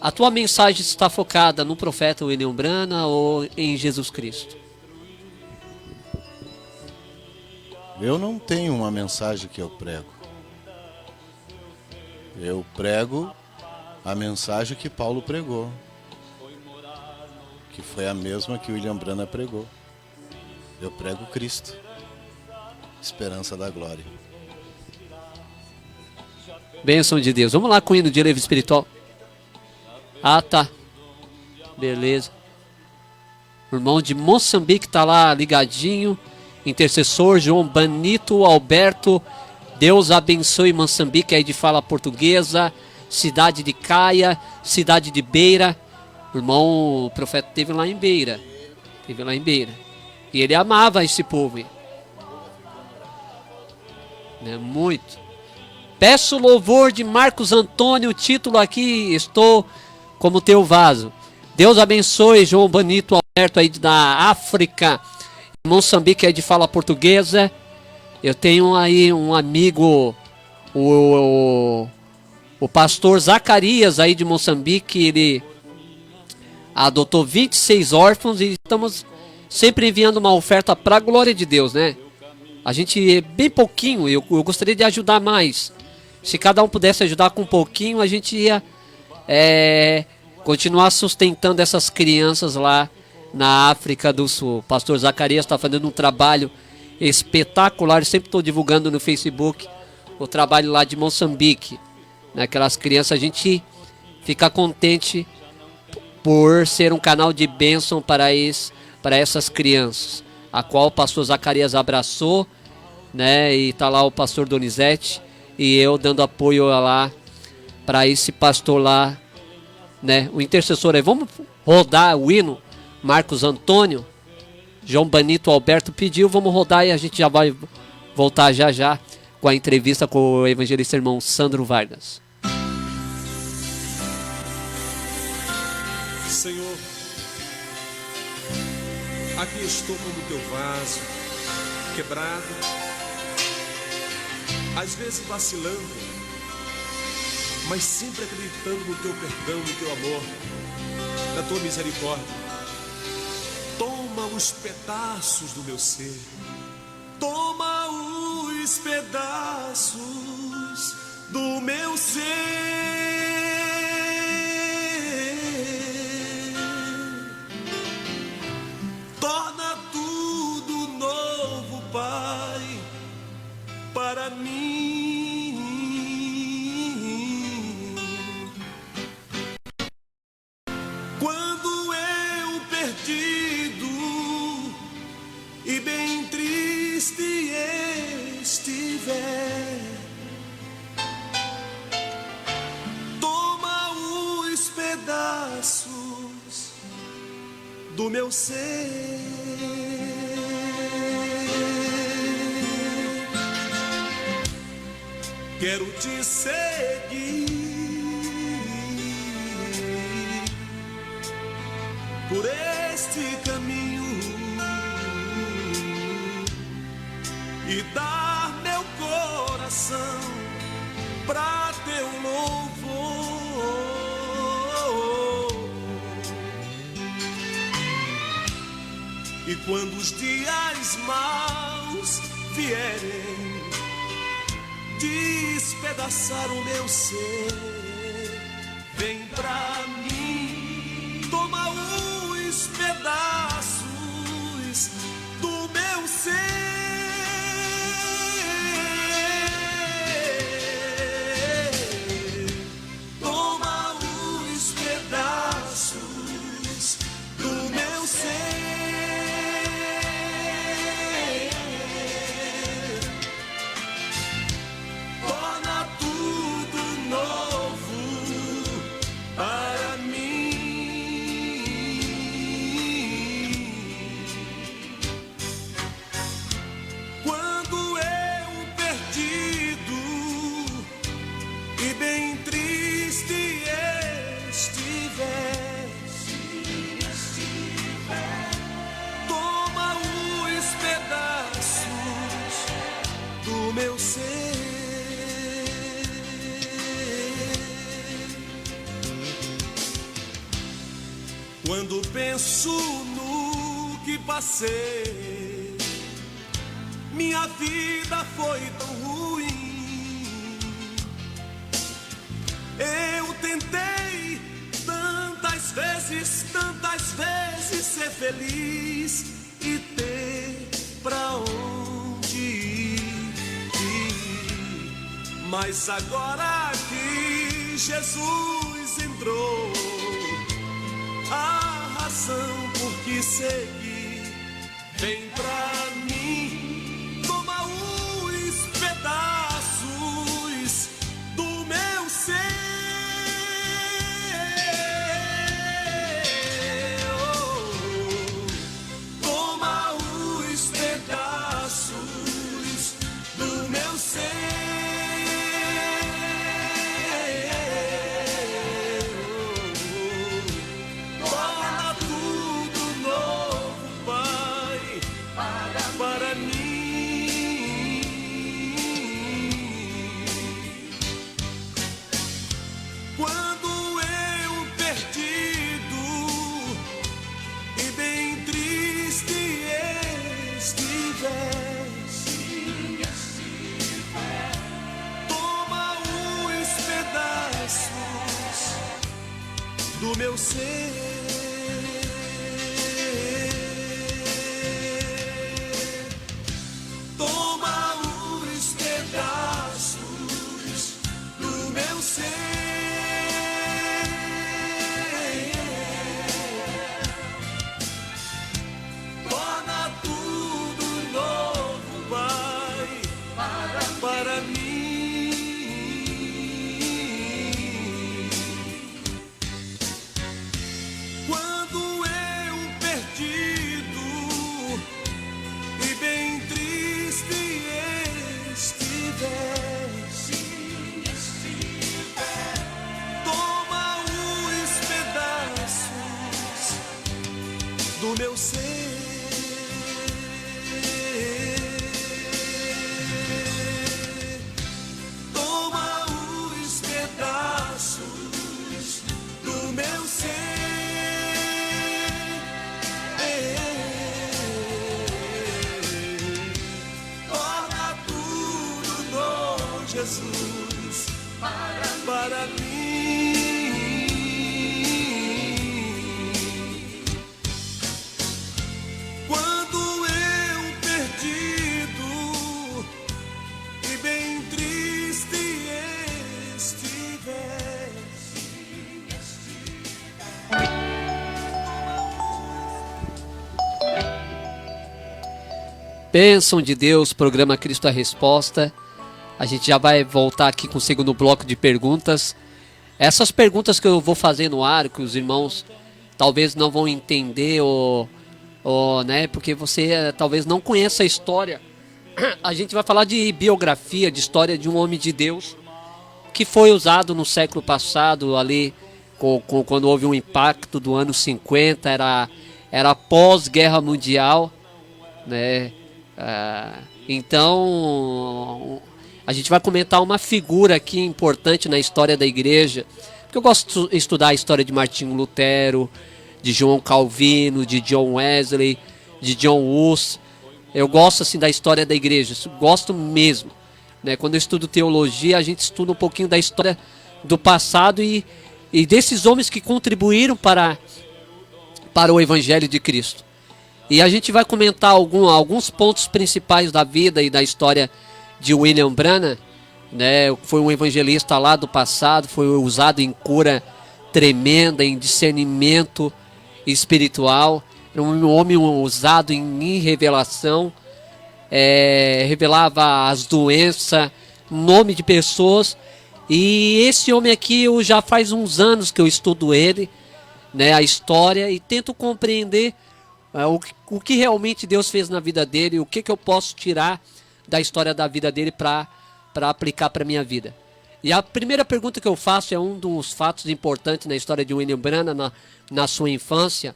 A tua mensagem está focada no profeta William Branham ou em Jesus Cristo? Eu não tenho uma mensagem que eu prego. Eu prego a mensagem que Paulo pregou, que foi a mesma que William Branham pregou. Eu prego Cristo, esperança da glória. Bênção de Deus. Vamos lá com o hino de livro espiritual. Ah, tá. Beleza. O irmão de Moçambique tá lá ligadinho. Intercessor João Benito Alberto. Deus abençoe Moçambique, aí de fala portuguesa. Cidade de Caia, cidade de Beira. O irmão, o profeta esteve lá em Beira. E ele amava esse povo. Né? Muito. Peço louvor de Marcos Antônio, o título aqui, estou como teu vaso. Deus abençoe João Benito Alberto aí da África. Moçambique aí de fala portuguesa. Eu tenho aí um amigo, o pastor Zacarias aí de Moçambique. Ele adotou 26 órfãos e estamos sempre enviando uma oferta para a glória de Deus, né? A gente é bem pouquinho, eu gostaria de ajudar mais. Se cada um pudesse ajudar com um pouquinho, a gente ia continuar sustentando essas crianças lá na África do Sul. O pastor Zacarias está fazendo um trabalho espetacular. Eu sempre estou divulgando no Facebook o trabalho lá de Moçambique. Aquelas crianças, a gente fica contente por ser um canal de bênção para essas crianças, a qual o pastor Zacarias abraçou, né? E tá lá o pastor Donizete e eu dando apoio lá para esse pastor lá, né? O intercessor aí. Vamos rodar o hino. Marcos Antônio, João Benito Alberto pediu, vamos rodar e a gente já vai voltar já com a entrevista com o evangelista irmão Sandro Vargas. Senhor, aqui estou como teu vaso, quebrado, às vezes vacilando, mas sempre acreditando no teu perdão, no teu amor, na tua misericórdia. Toma os pedaços do meu ser, toma os pedaços do meu ser. Torna tudo novo, Pai, para mim. Quando eu perdido e bem triste estiver, toma os pedaços do meu ser. Quero te seguir por este caminho e dar meu coração pra teu louvor. E quando os dias maus vierem despedaçar o meu ser, vem pra mim, toma os pedaços do meu ser. Toma os pedaços do meu ser. Torna tudo novo. Quando penso no que passei, minha vida foi tão ruim. Eu tentei tantas vezes ser feliz e ter pra onde ir. Mas agora que Jesus entrou, a razão por que seguir vem pra mim. Toma os pedaços do meu ser. Toma os pedaços do meu ser. Do meu ser, toma os pedaços do meu ser, torna tudo novo, Pai, para mim. Do meu ser, toma os pedaços do meu ser, torna tudo novo, Jesus, para mim. Bênção de Deus, programa Cristo a Resposta. A gente já vai voltar aqui com o segundo bloco de perguntas. Essas perguntas que eu vou fazer no ar, que os irmãos talvez não vão entender, né, porque você talvez não conheça a história. A gente vai falar de biografia, de história de um homem de Deus que foi usado no século passado, ali, quando houve um impacto do ano 50, era pós-guerra mundial, né? Então a gente vai comentar uma figura aqui importante na história da igreja, porque eu gosto de estudar a história de Martinho Lutero, de João Calvino, de John Wesley, de John Hus. Eu gosto assim da história da igreja, gosto mesmo, né? Quando eu estudo teologia, a gente estuda um pouquinho da história do passado e desses homens que contribuíram para o evangelho de Cristo. E a gente vai comentar alguns pontos principais da vida e da história de William Branham, né? Foi um evangelista lá do passado, foi usado em cura tremenda, em discernimento espiritual, um homem usado em revelação, revelava as doenças, nome de pessoas. E esse homem aqui, já faz uns anos que eu estudo ele, né, a história, e tento compreender o que realmente Deus fez na vida dele, o que eu posso tirar da história da vida dele para aplicar para a minha vida. E a primeira pergunta que eu faço é um dos fatos importantes na história de William Branham na sua infância.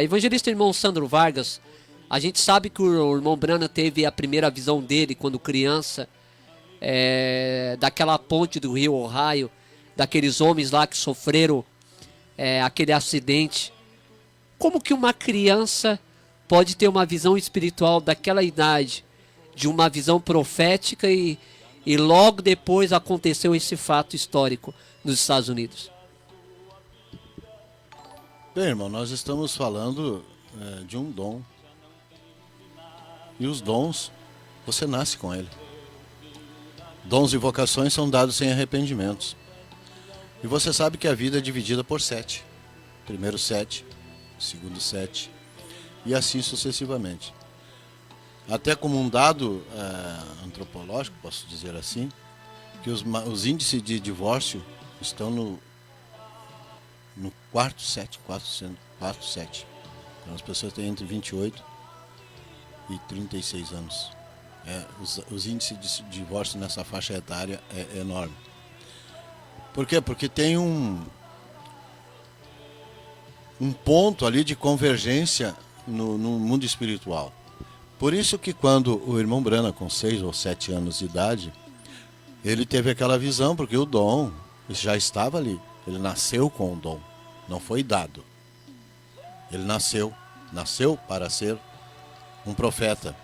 Evangelista irmão Sandro Vargas, a gente sabe que o irmão Branham teve a primeira visão dele quando criança, daquela ponte do rio Ohio, daqueles homens lá que sofreram aquele acidente Como que uma criança pode ter uma visão espiritual daquela idade, de uma visão profética e logo depois aconteceu esse fato histórico nos Estados Unidos? Bem, irmão, nós estamos falando de um dom. E os dons, você nasce com ele. Dons e vocações são dados sem arrependimentos. E você sabe que a vida é dividida por 7. Primeiro 7, segundo 7, e assim sucessivamente. Até como um dado antropológico, posso dizer assim, que os índices de divórcio estão no quarto 7, 4, 7. Então, as pessoas têm entre 28 e 36 anos. Os índices de divórcio nessa faixa etária é enorme. Por quê? Porque tem um ponto ali de convergência no mundo espiritual. Por isso que quando o irmão Branham, com 6 ou 7 anos de idade, ele teve aquela visão, porque o dom já estava ali. Ele nasceu com o dom, não foi dado. Ele nasceu para ser um profeta,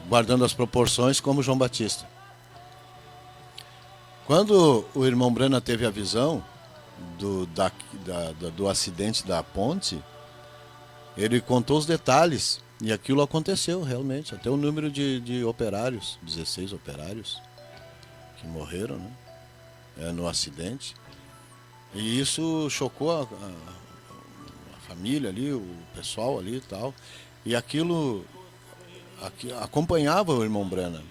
guardando as proporções como João Batista. Quando o irmão Branham teve a visão do acidente da ponte, ele contou os detalhes e aquilo aconteceu realmente, até o número de operários, 16 operários que morreram, né, no acidente. E isso chocou a família ali, o pessoal ali e tal. E aquilo acompanhava o irmão Branham.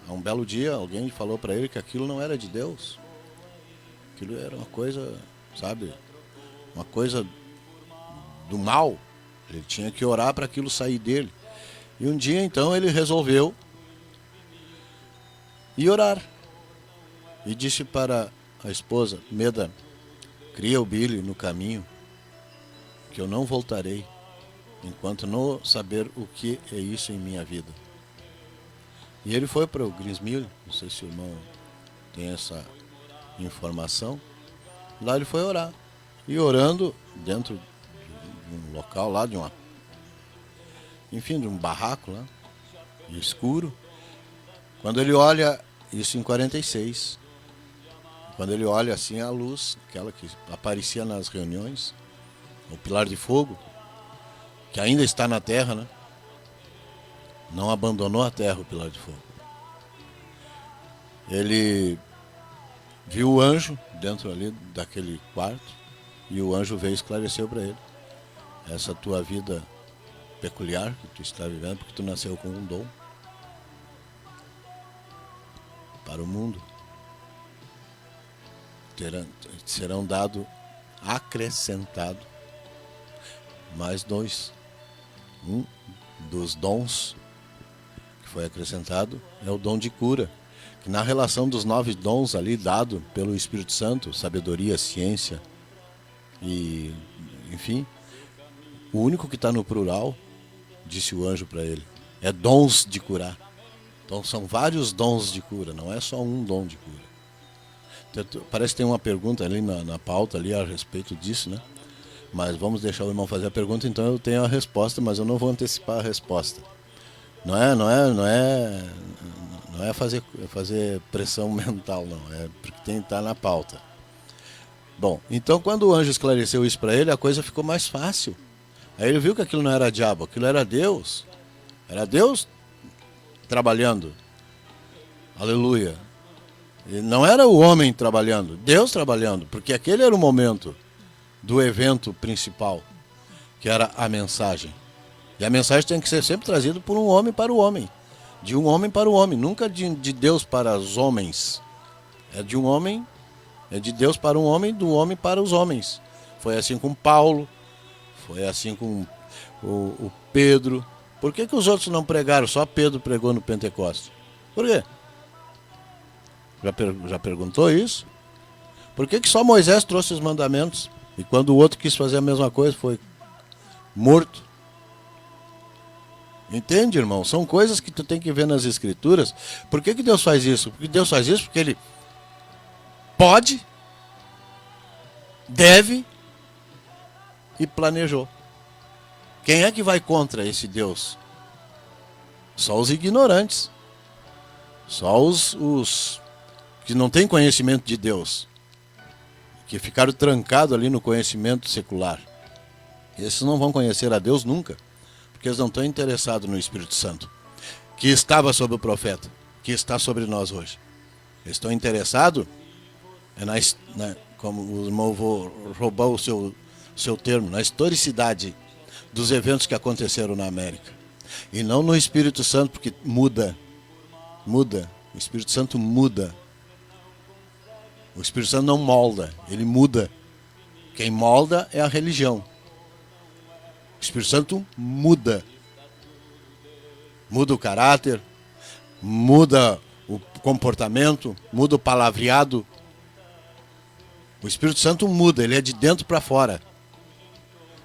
A um belo dia alguém falou para ele que aquilo não era de Deus. Aquilo era uma coisa, sabe, uma coisa do mal. Ele tinha que orar para aquilo sair dele. E um dia então ele resolveu ir orar. E disse para a esposa: Meda, cria o Billy no caminho, que eu não voltarei enquanto não saber o que é isso em minha vida. E ele foi para o Greensmill, não sei se o irmão tem essa informação. Lá ele foi orar. E orando dentro de um local lá, de um barraco lá, escuro. Quando ele olha, isso em 46, quando ele olha assim a luz, aquela que aparecia nas reuniões, o pilar de fogo, que ainda está na terra, né? Não abandonou a terra, o pilar de fogo. Ele viu o anjo dentro ali daquele quarto, e o anjo veio e esclareceu para ele: essa tua vida peculiar que tu está vivendo, porque tu nasceu com um dom para o mundo, serão dado acrescentado mais 2. Um dos dons que foi acrescentado é o dom de cura, que na relação dos 9 dons ali dado pelo Espírito Santo, sabedoria, ciência e enfim, o único que está no plural, disse o anjo para ele, é dons de curar. Então são vários dons de cura, não é só um dom de cura. Então, parece que tem uma pergunta ali na pauta ali a respeito disso, né? Mas vamos deixar o irmão fazer a pergunta, então eu tenho a resposta, mas eu não vou antecipar a resposta. Não é fazer pressão mental, não. É porque tem que estar na pauta. Bom, então quando o anjo esclareceu isso para ele, a coisa ficou mais fácil. Aí ele viu que aquilo não era diabo, aquilo era Deus. Era Deus trabalhando. Aleluia. E não era o homem trabalhando, Deus trabalhando, porque aquele era o momento do evento principal, que era a mensagem. E a mensagem tem que ser sempre trazida por um homem para o homem. De um homem para o homem, nunca de Deus para os homens. É de um homem, é de Deus para um homem, do homem para os homens. Foi assim com Paulo, foi assim com o Pedro. Por que os outros não pregaram? Só Pedro pregou no Pentecostes. Por quê? Já perguntou isso? Por que só Moisés trouxe os mandamentos? E quando o outro quis fazer a mesma coisa, foi morto? Entende, irmão? São coisas que tu tem que ver nas Escrituras. Por que Deus faz isso? Porque Deus faz isso porque Ele pode, deve e planejou. Quem é que vai contra esse Deus? Só os ignorantes. Só os que não têm conhecimento de Deus. Que ficaram trancados ali no conhecimento secular. Esses não vão conhecer a Deus nunca. Porque eles não estão interessados no Espírito Santo. Que estava sobre o profeta. Que está sobre nós hoje. Eles estão interessados, como o irmão vou roubar o seu termo, na historicidade dos eventos que aconteceram na América. E não no Espírito Santo, porque muda. O Espírito Santo muda. O Espírito Santo não molda, ele muda. Quem molda é a religião. O Espírito Santo muda. Muda o caráter, muda o comportamento, muda o palavreado. O Espírito Santo muda, ele é de dentro para fora.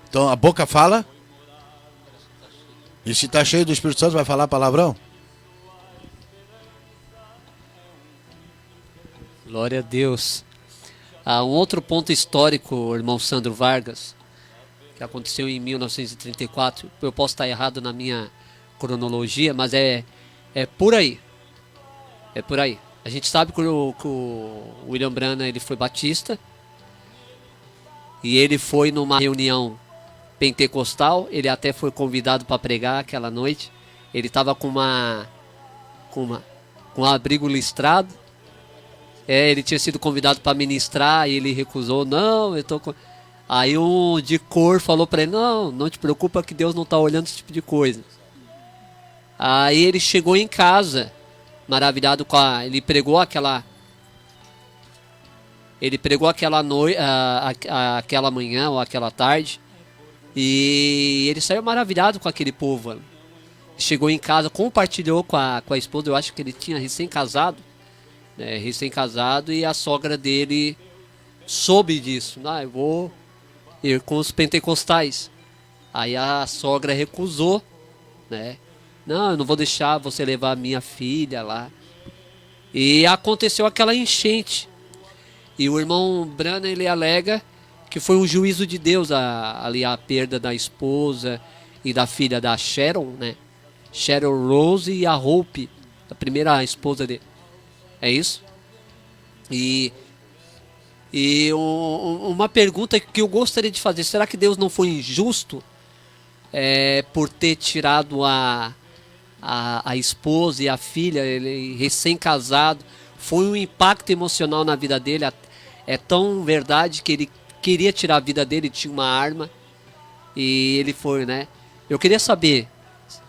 Então a boca fala, e se está cheio do Espírito Santo vai falar palavrão? Glória a Deus. Um outro ponto histórico, irmão Sandro Vargas, que aconteceu em 1934, eu posso estar errado na minha cronologia, mas é por aí. É por aí. A gente sabe que o William Branham ele foi batista, e ele foi numa reunião pentecostal, ele até foi convidado para pregar aquela noite. Ele estava com um abrigo listrado. Ele tinha sido convidado para ministrar e ele recusou. Não, eu tô com... Aí um de cor falou para ele: não te preocupa que Deus não está olhando esse tipo de coisa. Aí ele chegou em casa, maravilhado com ele pregou aquela noite, aquela manhã ou aquela tarde, e ele saiu maravilhado com aquele povo. Chegou em casa, compartilhou com a esposa. Eu acho que ele tinha recém-casado, e a sogra dele soube disso. Eu vou ir com os pentecostais. Aí a sogra recusou, né? Não, eu não vou deixar você levar a minha filha lá. E aconteceu aquela enchente. E o irmão Branham, ele alega que foi um juízo de Deus ali a perda da esposa e da filha da Sharon, né? Sharon Rose e a Hope, a primeira esposa dele. É isso? E uma pergunta que eu gostaria de fazer: será que Deus não foi injusto por ter tirado a esposa e a filha, ele recém-casado? Foi um impacto emocional na vida dele. É tão verdade que ele queria tirar a vida dele, tinha uma arma, e ele foi, né? Eu queria saber,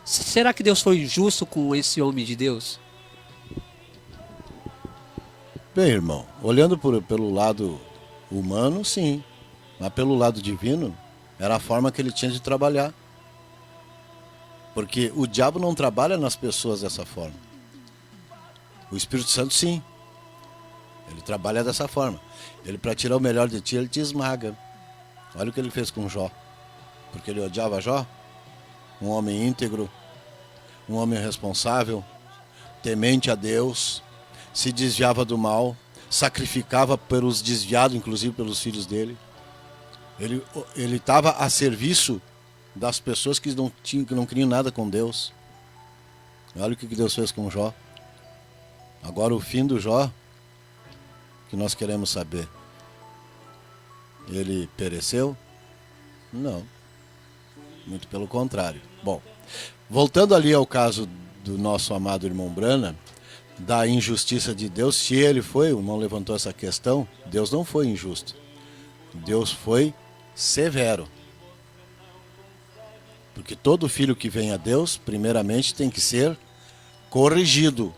será que Deus foi injusto com esse homem de Deus? Bem, irmão, olhando pelo lado humano, sim. Mas pelo lado divino, era a forma que ele tinha de trabalhar. Porque o diabo não trabalha nas pessoas dessa forma. O Espírito Santo, sim. Ele trabalha dessa forma. Ele, para tirar o melhor de ti, ele te esmaga. Olha o que ele fez com Jó. Porque ele odiava Jó. Um homem íntegro, um homem responsável, temente a Deus, se desviava do mal, sacrificava pelos desviados, inclusive pelos filhos dele. Ele estava a serviço das pessoas que não queriam nada com Deus. Olha o que Deus fez com Jó. Agora o fim do Jó, que nós queremos saber. Ele pereceu? Não. Muito pelo contrário. Bom, voltando ali ao caso do nosso amado irmão Branham, da injustiça de Deus, se ele foi, o irmão levantou essa questão, Deus não foi injusto. Deus foi severo. Porque todo filho que vem a Deus, primeiramente tem que ser corrigido.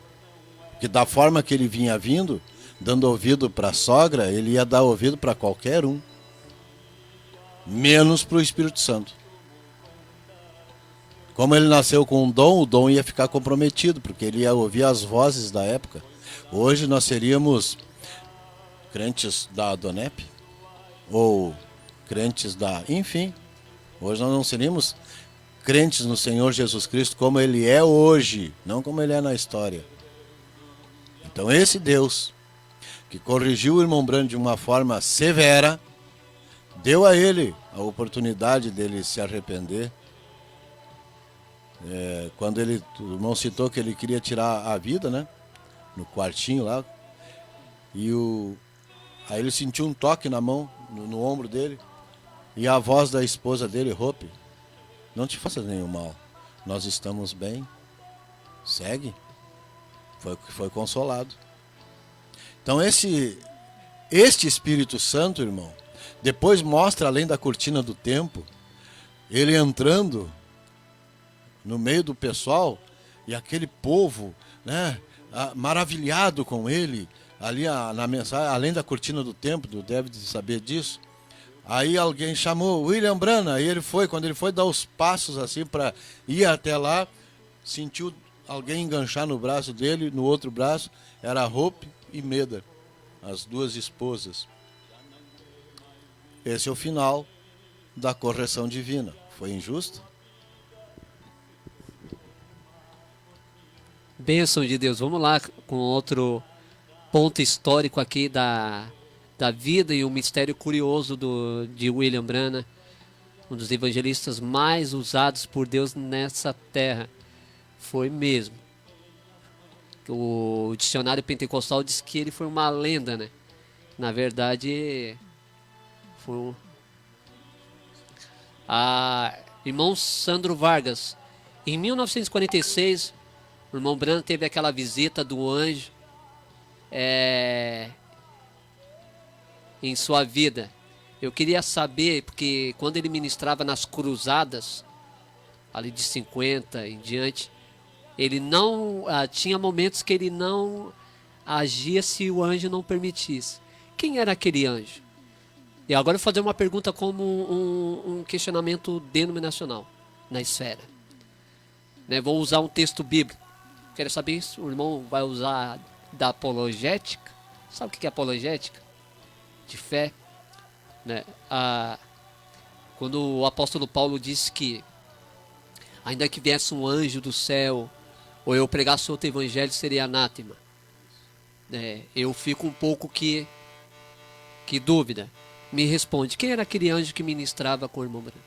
Porque da forma que ele vinha vindo, dando ouvido para a sogra, ele ia dar ouvido para qualquer um. Menos para o Espírito Santo. Como ele nasceu com um dom, o dom ia ficar comprometido, porque ele ia ouvir as vozes da época. Hoje nós seríamos crentes da Adonep, ou crentes da... Enfim, hoje nós não seríamos crentes no Senhor Jesus Cristo como ele é hoje, não como ele é na história. Então esse Deus, que corrigiu o irmão Branham de uma forma severa, deu a ele a oportunidade dele se arrepender. Quando o irmão citou que ele queria tirar a vida, né? No quartinho lá. Aí ele sentiu um toque na mão, no ombro dele. E a voz da esposa dele, Hope: não te faça nenhum mal. Nós estamos bem. Segue. Foi consolado. Então este Espírito Santo, irmão, depois mostra além da cortina do tempo, ele entrando no meio do pessoal e aquele povo, né, maravilhado com ele, ali na mensagem, além da cortina do tempo, tu deve saber disso. Aí alguém chamou William Branham, e quando ele foi dar os passos assim para ir até lá, sentiu alguém enganchar no braço dele, no outro braço era Hope e Meda, as duas esposas. Esse é o final da correção divina. Foi injusto? Bênção de Deus. Vamos lá com outro ponto histórico aqui da vida e um mistério curioso de William Branham, um dos evangelistas mais usados por Deus nessa terra. Foi mesmo. O dicionário pentecostal diz que ele foi uma lenda, né? Na verdade, foi irmão Sandro Vargas. Em 1946, o irmão Branham teve aquela visita do anjo em sua vida. Eu queria saber, porque quando ele ministrava nas cruzadas, ali de 50 em diante, ele não tinha momentos que ele não agia se o anjo não permitisse. Quem era aquele anjo? E agora eu vou fazer uma pergunta como um questionamento denominacional na esfera. Né, vou usar um texto bíblico. Quero saber se o irmão vai usar da apologética. Sabe o que é apologética? De fé. Né? Quando o apóstolo Paulo disse que ainda que viesse um anjo do céu ou eu pregasse outro evangelho, seria anátema. Eu fico um pouco que dúvida. Me responde, quem era aquele anjo que ministrava com o irmão Branham?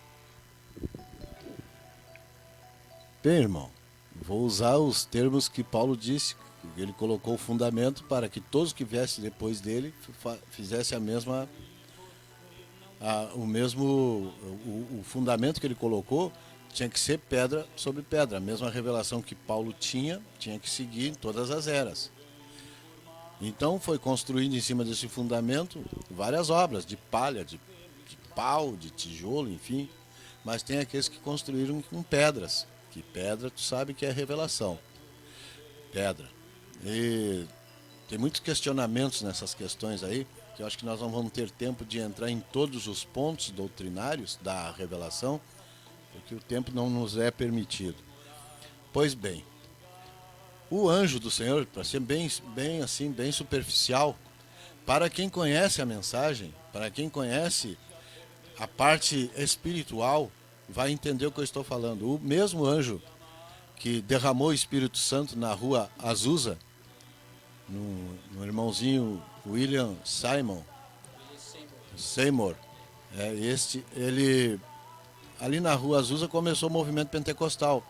Bem, irmão, vou usar os termos que Paulo disse. Ele colocou o fundamento para que todos que viessem depois dele fizessem o fundamento que ele colocou tinha que ser pedra sobre pedra. A mesma revelação que Paulo tinha que seguir em todas as eras. Então foi construído em cima desse fundamento várias obras de palha, de pau, de tijolo, enfim. Mas tem aqueles que construíram com pedras. Que pedra, tu sabe que é revelação. Pedra. E tem muitos questionamentos nessas questões aí, que eu acho que nós não vamos ter tempo de entrar em todos os pontos doutrinários da revelação, porque o tempo não nos é permitido. Pois bem, o anjo do Senhor, para ser bem superficial, para quem conhece a mensagem, para quem conhece a parte espiritual, vai entender o que eu estou falando. O mesmo anjo que derramou o Espírito Santo na rua Azusa, no irmãozinho William Seymour, ele ali na rua Azusa começou o movimento pentecostal.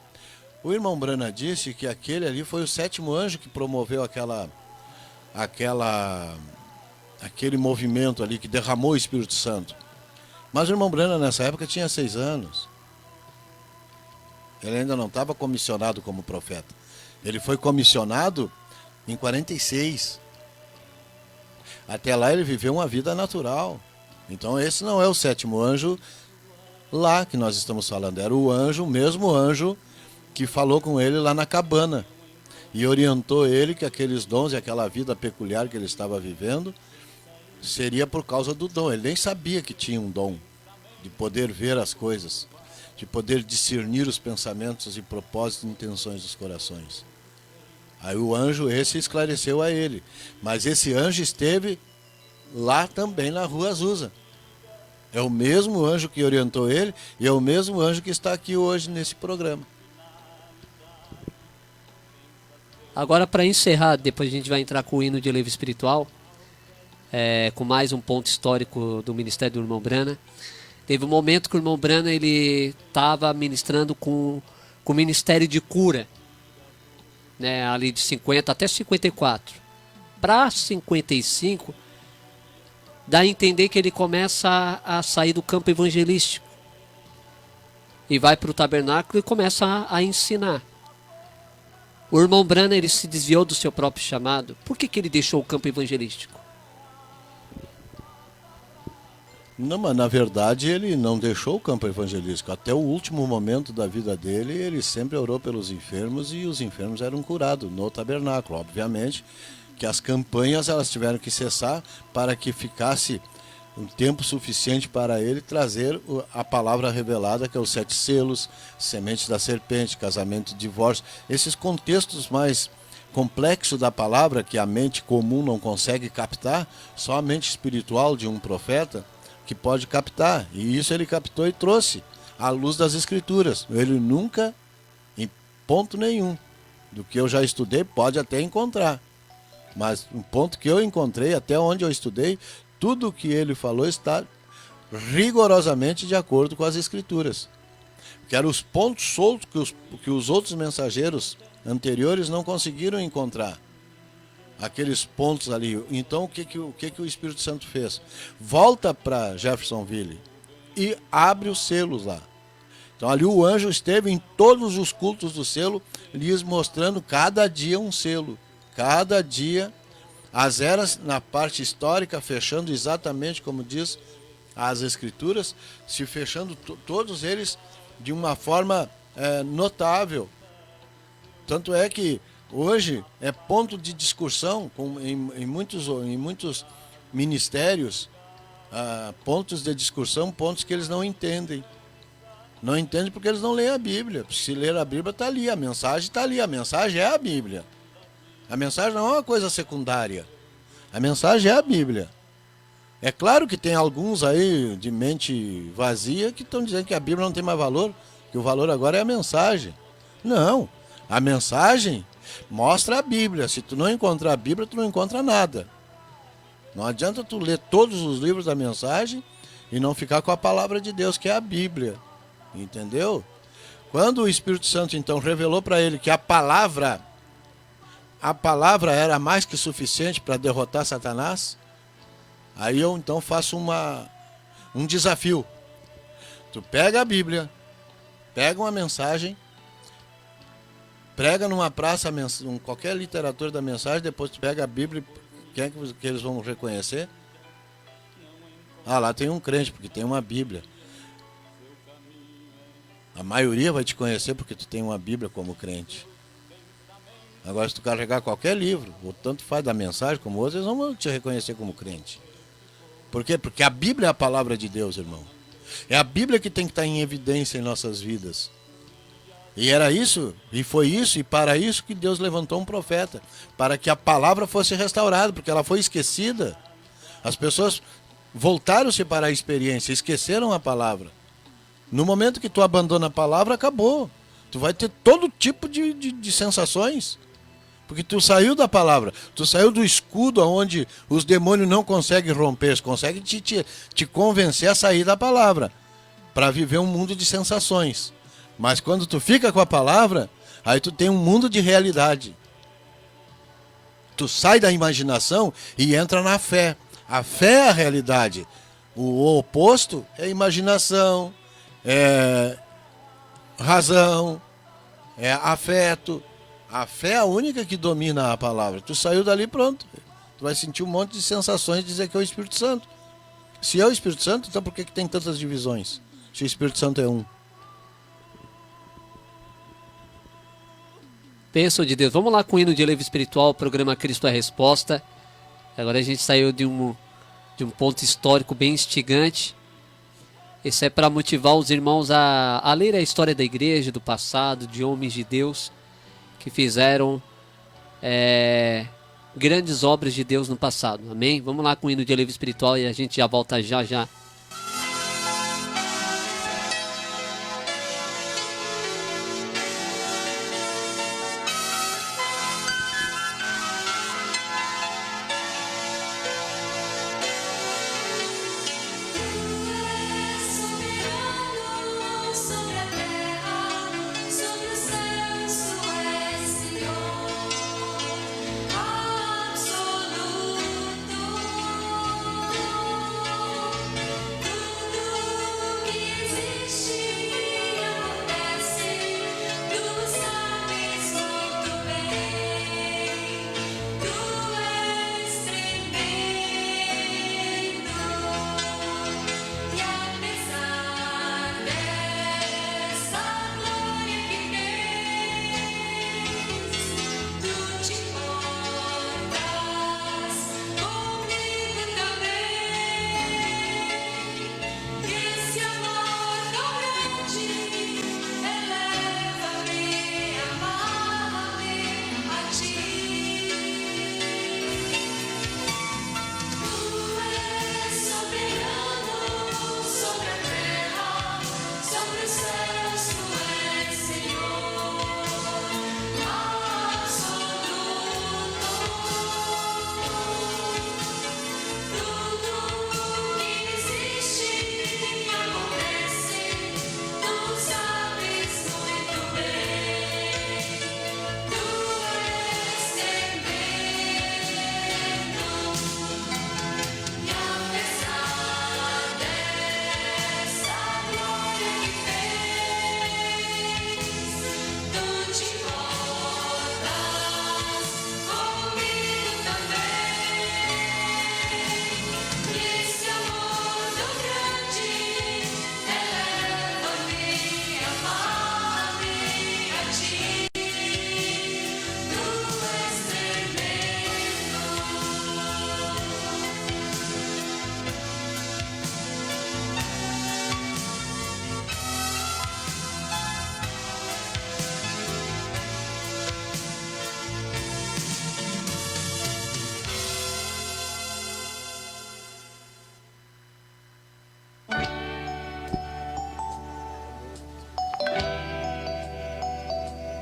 O irmão Branham disse que aquele ali foi o 7º anjo que promoveu aquele movimento ali, que derramou o Espírito Santo. Mas o irmão Branham nessa época tinha 6 anos. Ele ainda não estava comissionado como profeta. Ele foi comissionado em 46. Até lá ele viveu uma vida natural. Então esse não é o 7º anjo lá que nós estamos falando. Era o mesmo anjo que falou com ele lá na cabana. E orientou ele que aqueles dons e aquela vida peculiar que ele estava vivendo seria por causa do dom. Ele nem sabia que tinha um dom de poder ver as coisas, de poder discernir os pensamentos e propósitos e intenções dos corações. Aí o anjo esse esclareceu a ele. Mas esse anjo esteve lá também na rua Azusa. É o mesmo anjo que orientou ele e é o mesmo anjo que está aqui hoje nesse programa. Agora, para encerrar, depois a gente vai entrar com o hino de Elevo Espiritual, com mais um ponto histórico do ministério do irmão Branham. Teve um momento que o irmão Branham ele estava ministrando com o ministério de cura, né, ali de 50 até 54. Para 55, dá a entender que ele começa a sair do campo evangelístico e vai para o tabernáculo e começa a ensinar. O irmão Branham ele se desviou do seu próprio chamado. Por que ele deixou o campo evangelístico? Não, mas na verdade ele não deixou o campo evangelístico. Até o último momento da vida dele, ele sempre orou pelos enfermos e os enfermos eram curados no tabernáculo. Obviamente que as campanhas elas tiveram que cessar para que ficasse um tempo suficiente para ele trazer a palavra revelada, que é os 7 selos, semente da serpente, casamento e divórcio. Esses contextos mais complexos da palavra, que a mente comum não consegue captar, só a mente espiritual de um profeta que pode captar. E isso ele captou e trouxe à luz das Escrituras. Ele nunca, em ponto nenhum, do que eu já estudei, pode até encontrar. Mas um ponto que eu encontrei, até onde eu estudei, tudo o que ele falou está rigorosamente de acordo com as Escrituras. Que eram os pontos soltos que os outros mensageiros anteriores não conseguiram encontrar. Aqueles pontos ali. Então o que o Espírito Santo fez? Volta para Jeffersonville e abre os selos lá. Então ali o anjo esteve em todos os cultos do selo, lhes mostrando cada dia um selo. Cada dia as eras na parte histórica, fechando exatamente como diz as Escrituras, se fechando todos eles de uma forma notável. Tanto é que hoje é ponto de discussão em muitos ministérios, pontos de discussão, pontos que eles não entendem. Não entendem porque eles não leem a Bíblia. Se ler a Bíblia está ali, a mensagem está ali, a mensagem é a Bíblia. A mensagem não é uma coisa secundária. A mensagem é a Bíblia. É claro que tem alguns aí de mente vazia que estão dizendo que a Bíblia não tem mais valor, que o valor agora é a mensagem. Não. A mensagem mostra a Bíblia. Se tu não encontrar a Bíblia, tu não encontra nada. Não adianta tu ler todos os livros da mensagem e não ficar com a palavra de Deus, que é a Bíblia. Entendeu? Quando o Espírito Santo, então, revelou para ele que a palavra era mais que suficiente para derrotar Satanás, aí eu então faço um desafio. Tu pega a Bíblia, pega uma mensagem, prega numa praça, qualquer literatura da mensagem, depois tu pega a Bíblia, quem é que eles vão reconhecer? Ah, lá tem um crente, porque tem uma Bíblia. A maioria vai te conhecer porque tu tem uma Bíblia como crente. Agora, se tu carregar qualquer livro, ou tanto faz da mensagem como outros, eles não vão te reconhecer como crente. Por quê? Porque a Bíblia é a palavra de Deus, irmão. É a Bíblia que tem que estar em evidência em nossas vidas. E era isso, e foi isso, e para isso que Deus levantou um profeta, para que a palavra fosse restaurada, porque ela foi esquecida. As pessoas voltaram-se para a experiência, esqueceram a palavra. No momento que tu abandona a palavra, acabou. Tu vai ter todo tipo de sensações. Porque tu saiu da palavra, tu saiu do escudo onde os demônios não conseguem romper, eles conseguem te convencer a sair da palavra, para viver um mundo de sensações. Mas quando tu fica com a palavra, aí tu tem um mundo de realidade. Tu sai da imaginação e entra na fé. A fé é a realidade. O oposto é imaginação, é razão, é afeto. A fé é a única que domina a palavra. Tu saiu dali, pronto. Tu vai sentir um monte de sensações e dizer que é o Espírito Santo. Se é o Espírito Santo, então por que tem tantas divisões? Se o Espírito Santo é um. Bênção de Deus. Vamos lá com o hino de Eleve Espiritual, programa Cristo é a Resposta. Agora a gente saiu de um ponto histórico bem instigante. Esse é para motivar os irmãos a ler a história da igreja, do passado, de homens de Deus que fizeram grandes obras de Deus no passado. Amém? Vamos lá com o hino de Eleve Espiritual e a gente já volta já já. Tu és o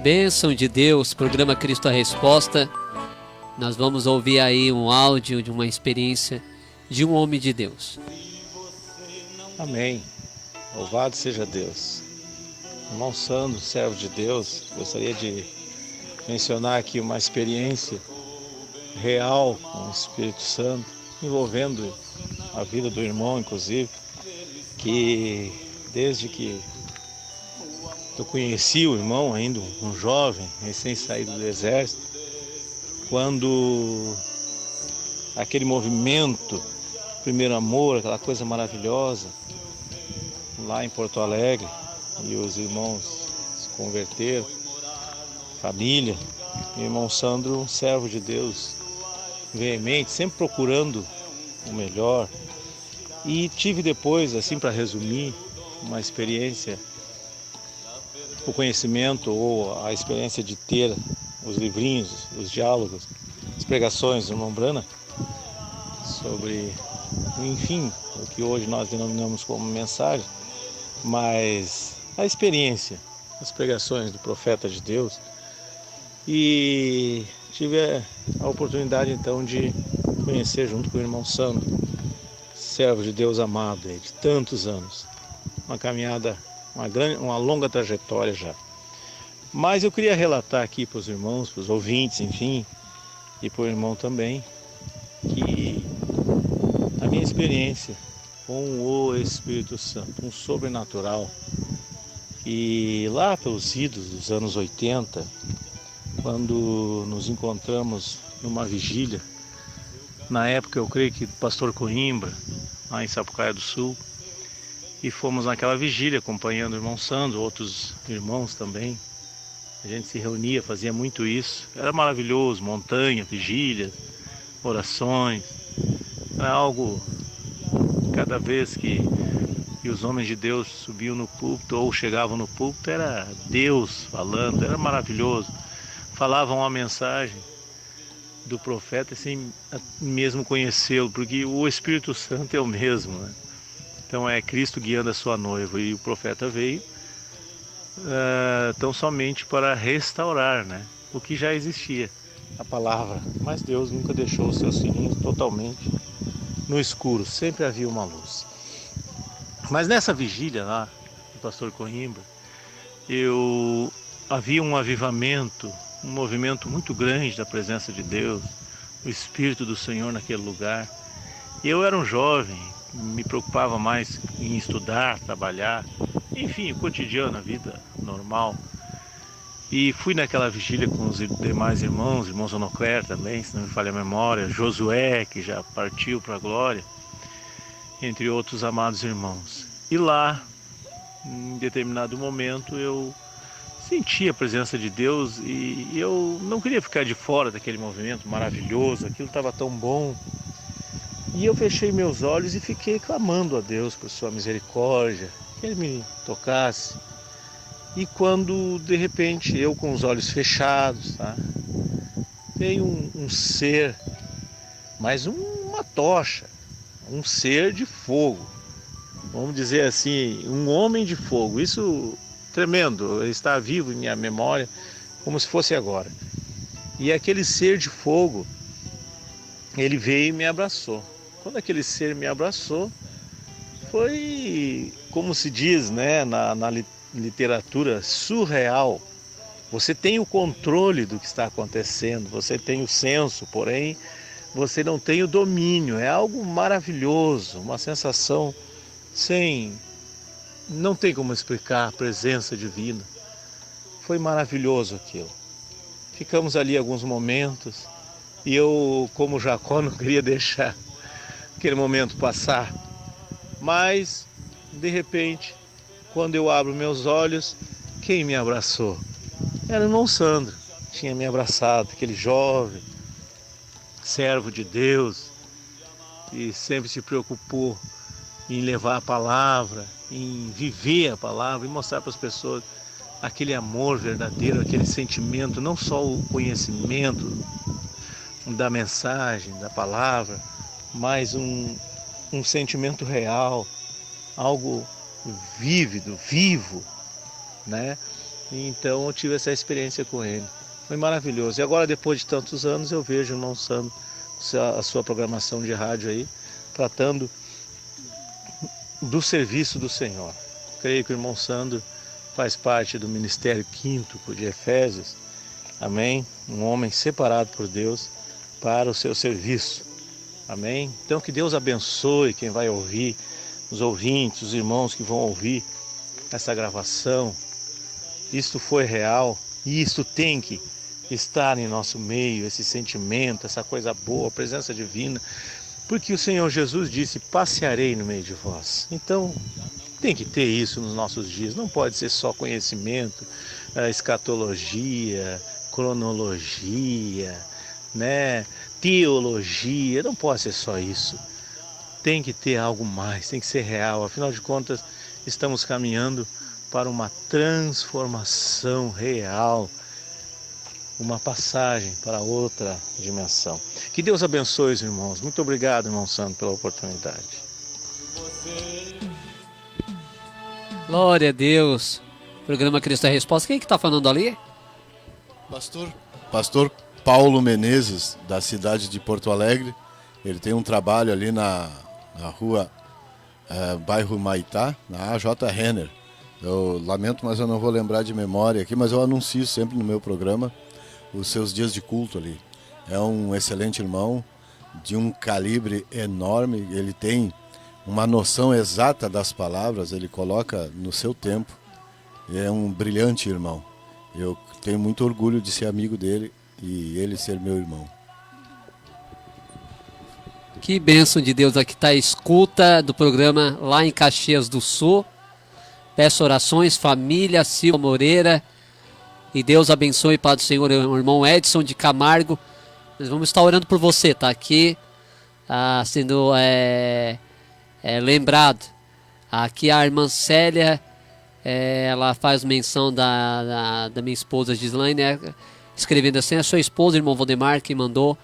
Bênção de Deus, programa Cristo a Resposta. Nós vamos ouvir aí um áudio de uma experiência de um homem de Deus. Amém. Louvado seja Deus. Irmão Sandro, servo de Deus, gostaria de mencionar aqui uma experiência real com o Espírito Santo, envolvendo a vida do irmão, inclusive, que desde que eu conheci o irmão, ainda um jovem, recém-saído do exército, quando aquele movimento, primeiro amor, aquela coisa maravilhosa, lá em Porto Alegre, e os irmãos se converteram, família, e o irmão Sandro, um servo de Deus, veemente, sempre procurando o melhor. E tive depois, assim para resumir, uma experiência, o conhecimento ou a experiência de ter os livrinhos, os diálogos, as pregações do irmão Brana, sobre, enfim, o que hoje nós denominamos como mensagem, mas a experiência, as pregações do profeta de Deus. E tive a oportunidade então de conhecer junto com o irmão Sandro, servo de Deus amado de tantos anos, uma caminhada, uma longa trajetória já. Mas eu queria relatar aqui para os irmãos, para os ouvintes, enfim, e para o irmão também, que a minha experiência com o Espírito Santo, um sobrenatural, e lá pelos idos dos anos 80, quando nos encontramos numa vigília, na época eu creio que do pastor Coimbra, lá em Sapucaia do Sul, e fomos naquela vigília acompanhando o irmão Sandro, outros irmãos também. A gente se reunia, fazia muito isso. Era maravilhoso, montanha, vigília, orações. Era algo, cada vez que os homens de Deus subiam no púlpito ou chegavam no púlpito, era Deus falando, era maravilhoso. Falavam uma mensagem do profeta sem mesmo conhecê-lo, porque o Espírito Santo é o mesmo, né? Então é Cristo guiando a sua noiva, e o profeta veio tão somente para restaurar, né, o que já existia, a palavra. Mas Deus nunca deixou os seus filhinhos totalmente no escuro, sempre havia uma luz. Mas nessa vigília lá, do pastor Coimbra, havia um avivamento, um movimento muito grande da presença de Deus, o Espírito do Senhor naquele lugar. E eu era um jovem, me preocupava mais em estudar, trabalhar, enfim, o cotidiano, a vida normal. E fui naquela vigília com os demais irmãos Onocler também, se não me falha a memória, Josué, que já partiu para a glória, entre outros amados irmãos. E lá, em determinado momento, eu senti a presença de Deus e eu não queria ficar de fora daquele movimento maravilhoso, aquilo estava tão bom. E eu fechei meus olhos e fiquei clamando a Deus por sua misericórdia, que Ele me tocasse. E quando, de repente, eu com os olhos fechados, tá, veio um ser, mas uma tocha, um ser de fogo. vamos dizer assim, um homem de fogo. Isso tremendo, está vivo em minha memória, como se fosse agora. E aquele ser de fogo, ele veio e me abraçou. Quando aquele ser me abraçou, foi, como se diz, né, na literatura, surreal. Você tem o controle do que está acontecendo, você tem o senso, porém você não tem o domínio. É algo maravilhoso, uma sensação não tem como explicar a presença divina. Foi maravilhoso aquilo. Ficamos ali alguns momentos e eu, como Jacó, não queria deixar aquele momento passar. Mas, de repente, quando eu abro meus olhos, quem me abraçou? Era o irmão Sandro, tinha me abraçado, aquele jovem, servo de Deus, que sempre se preocupou em levar a palavra, em viver a palavra e mostrar para as pessoas aquele amor verdadeiro, aquele sentimento, não só o conhecimento da mensagem, da palavra, mas um sentimento real, algo vívido, vivo, né? Então eu tive essa experiência com ele. Foi maravilhoso. E agora, depois de tantos anos, eu vejo o irmão Sandro, a sua programação de rádio aí, tratando do serviço do Senhor. Creio que o irmão Sandro faz parte do ministério quíntuple de Efésios. Amém? Um homem separado por Deus para o seu serviço. Amém? Então que Deus abençoe quem vai ouvir, os ouvintes, os irmãos que vão ouvir essa gravação. Isto foi real e isto tem que estar em nosso meio, esse sentimento, essa coisa boa, a presença divina, porque o Senhor Jesus disse: passearei no meio de vós. Então tem que ter isso nos nossos dias, não pode ser só conhecimento, escatologia, cronologia, né, teologia, não pode ser só isso. Tem que ter algo mais, tem que ser real, afinal de contas estamos caminhando para uma transformação real, uma passagem para outra dimensão. Que Deus abençoe os irmãos. Muito obrigado, irmão Santo, pela oportunidade. Glória a Deus. Programa Cristo é Resposta. Quem é que está falando ali? Pastor Paulo Menezes, da cidade de Porto Alegre. Ele tem um trabalho ali na rua bairro Maitá, na AJ Renner. Eu lamento, mas eu não vou lembrar de memória aqui, mas eu anuncio sempre no meu programa os seus dias de culto ali. É um excelente irmão, de um calibre enorme, ele tem uma noção exata das palavras, ele coloca no seu tempo. É um brilhante irmão. Eu tenho muito orgulho de ser amigo dele e ele ser meu irmão. Que bênção de Deus aqui está a escuta do programa lá em Caxias do Sul. Peço orações, família Silva Moreira. E Deus abençoe, Pai do Senhor, o irmão Edson de Camargo. Nós vamos estar orando por você, tá aqui sendo lembrado. Aqui a irmã Célia, ela faz menção da minha esposa Gislaine, escrevendo assim: a sua esposa, irmão Valdemar, que mandou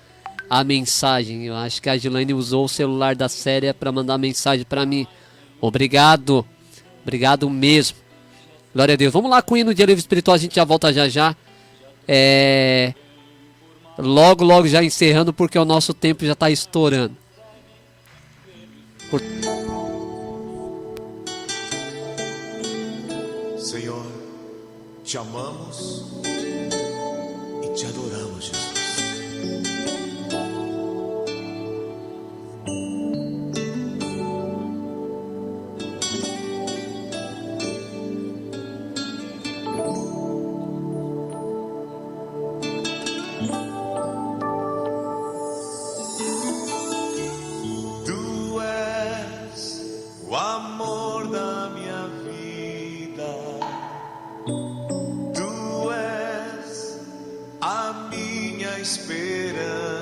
a mensagem. Eu acho que a Gislaine usou o celular da Célia para mandar a mensagem para mim. Obrigado. Obrigado mesmo. Glória a Deus. Vamos lá com o hino de Livro Espiritual. A gente já volta já. Logo já encerrando, porque o nosso tempo já está estourando. Senhor, te amamos e te adoramos, Jesus. O amor da minha vida, tu és a minha esperança.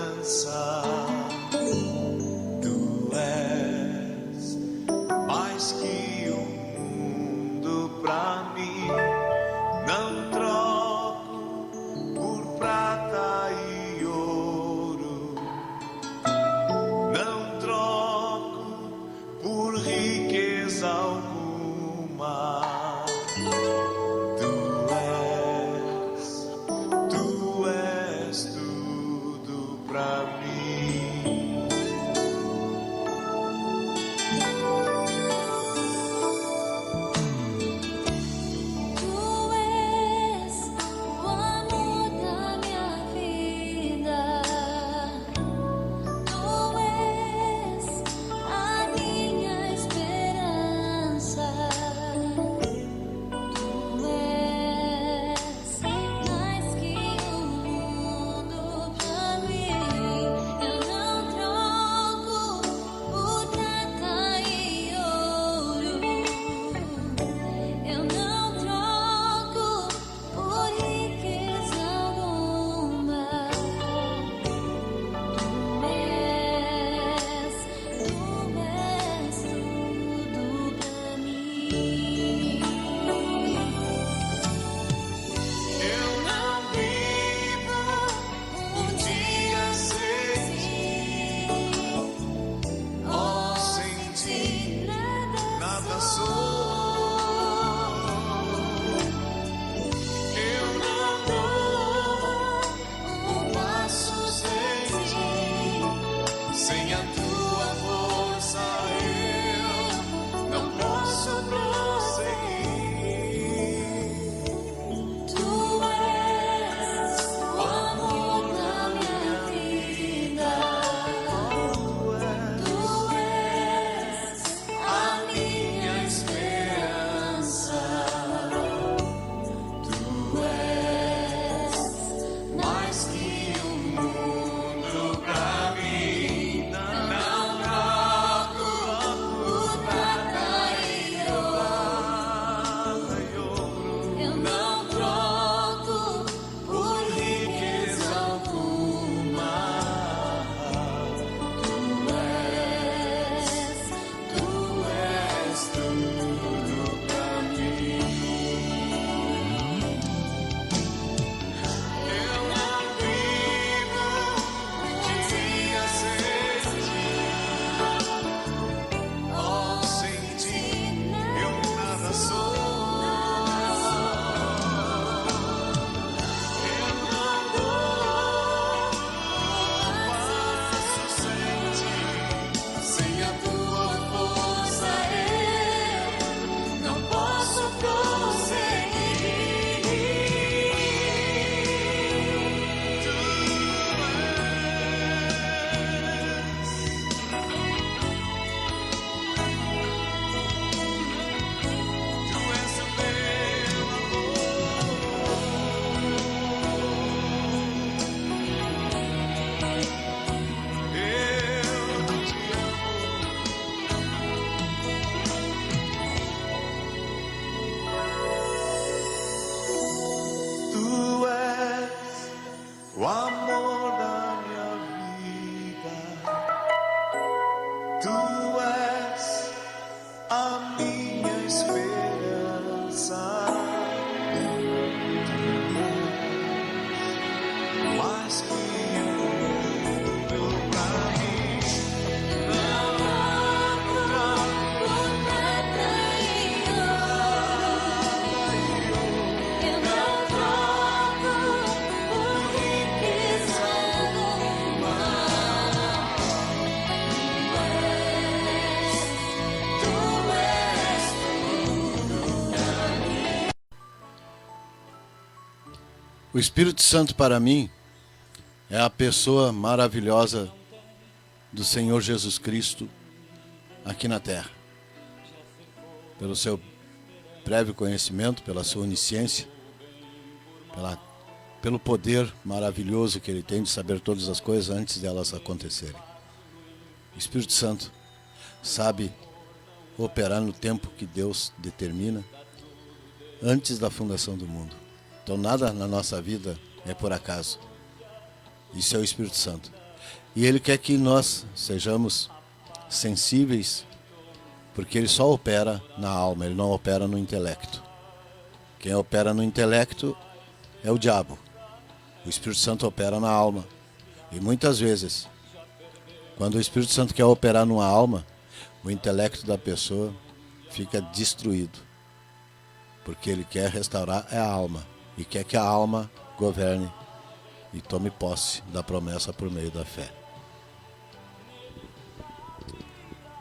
O Espírito Santo para mim é a pessoa maravilhosa do Senhor Jesus Cristo aqui na terra. Pelo seu prévio conhecimento, pela sua onisciência, pelo poder maravilhoso que ele tem de saber todas as coisas antes delas acontecerem. O Espírito Santo sabe operar no tempo que Deus determina antes da fundação do mundo. Então nada na nossa vida é por acaso. Isso é o Espírito Santo. E Ele quer que nós sejamos sensíveis, porque Ele só opera na alma, Ele não opera no intelecto. Quem opera no intelecto é o diabo. O Espírito Santo opera na alma. E muitas vezes, quando o Espírito Santo quer operar numa alma, o intelecto da pessoa fica destruído. Porque Ele quer restaurar a alma. E quer que a alma governe e tome posse da promessa por meio da fé.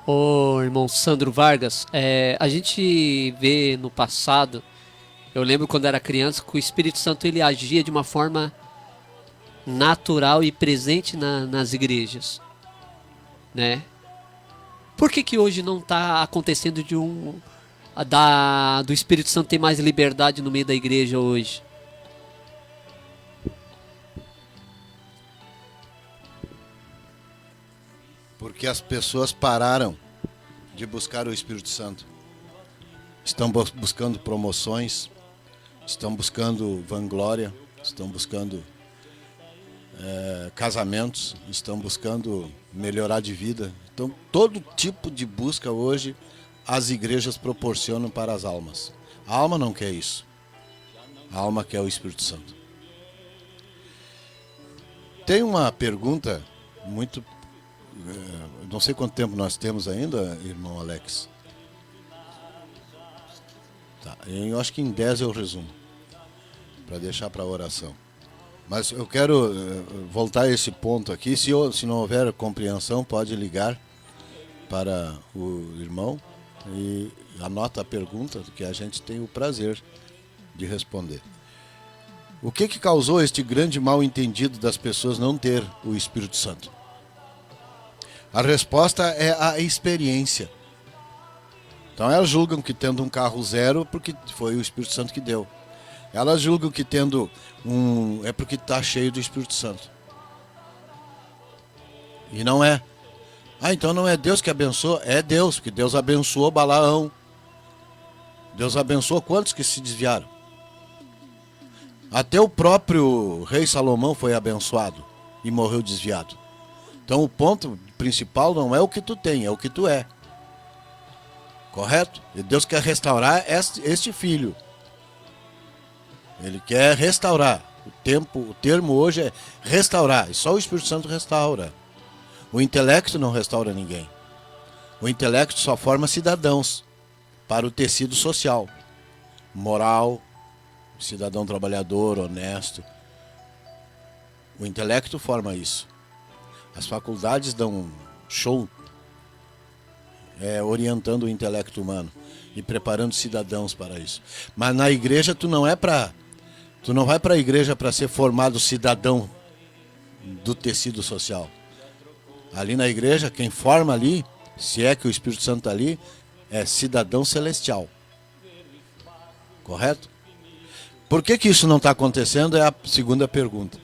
Ô, irmão Sandro Vargas, a gente vê no passado, eu lembro quando era criança, que o Espírito Santo ele agia de uma forma natural e presente nas igrejas, né? Por que hoje não está acontecendo do Espírito Santo ter mais liberdade no meio da igreja hoje? Porque as pessoas pararam de buscar o Espírito Santo. Estão buscando promoções, estão buscando vanglória, estão buscando casamentos, estão buscando melhorar de vida. Então, todo tipo de busca hoje as igrejas proporcionam para as almas. A alma não quer isso. A alma quer o Espírito Santo. Tem uma pergunta muito... não sei quanto tempo nós temos ainda, irmão Alex. Tá, eu acho que em 10 eu resumo, para deixar para a oração. Mas eu quero voltar a esse ponto aqui. Se não houver compreensão, pode ligar para o irmão e anota a pergunta, que a gente tem o prazer de responder. O que causou este grande mal-entendido das pessoas não ter o Espírito Santo? A resposta é a experiência. Então elas julgam que tendo um carro zero, porque foi o Espírito Santo que deu. Elas julgam que tendo é porque está cheio do Espírito Santo. E não é. Então não é Deus que abençoa? É Deus, porque Deus abençoou Balaão. Deus abençoou quantos que se desviaram? Até o próprio rei Salomão foi abençoado e morreu desviado. Então o ponto principal não é o que tu tem, é o que tu é. Correto? E Deus quer restaurar este filho. Ele quer restaurar. O termo hoje é restaurar. E só o Espírito Santo restaura. O intelecto não restaura ninguém. O intelecto só forma cidadãos para o tecido social. Moral, cidadão trabalhador, honesto. O intelecto forma isso. As faculdades dão um show orientando o intelecto humano e preparando cidadãos para isso. Mas na igreja tu não vai para a igreja para ser formado cidadão do tecido social. Ali na igreja, quem forma ali, se é que o Espírito Santo está ali, é cidadão celestial. Correto? Por que isso não está acontecendo é a segunda pergunta.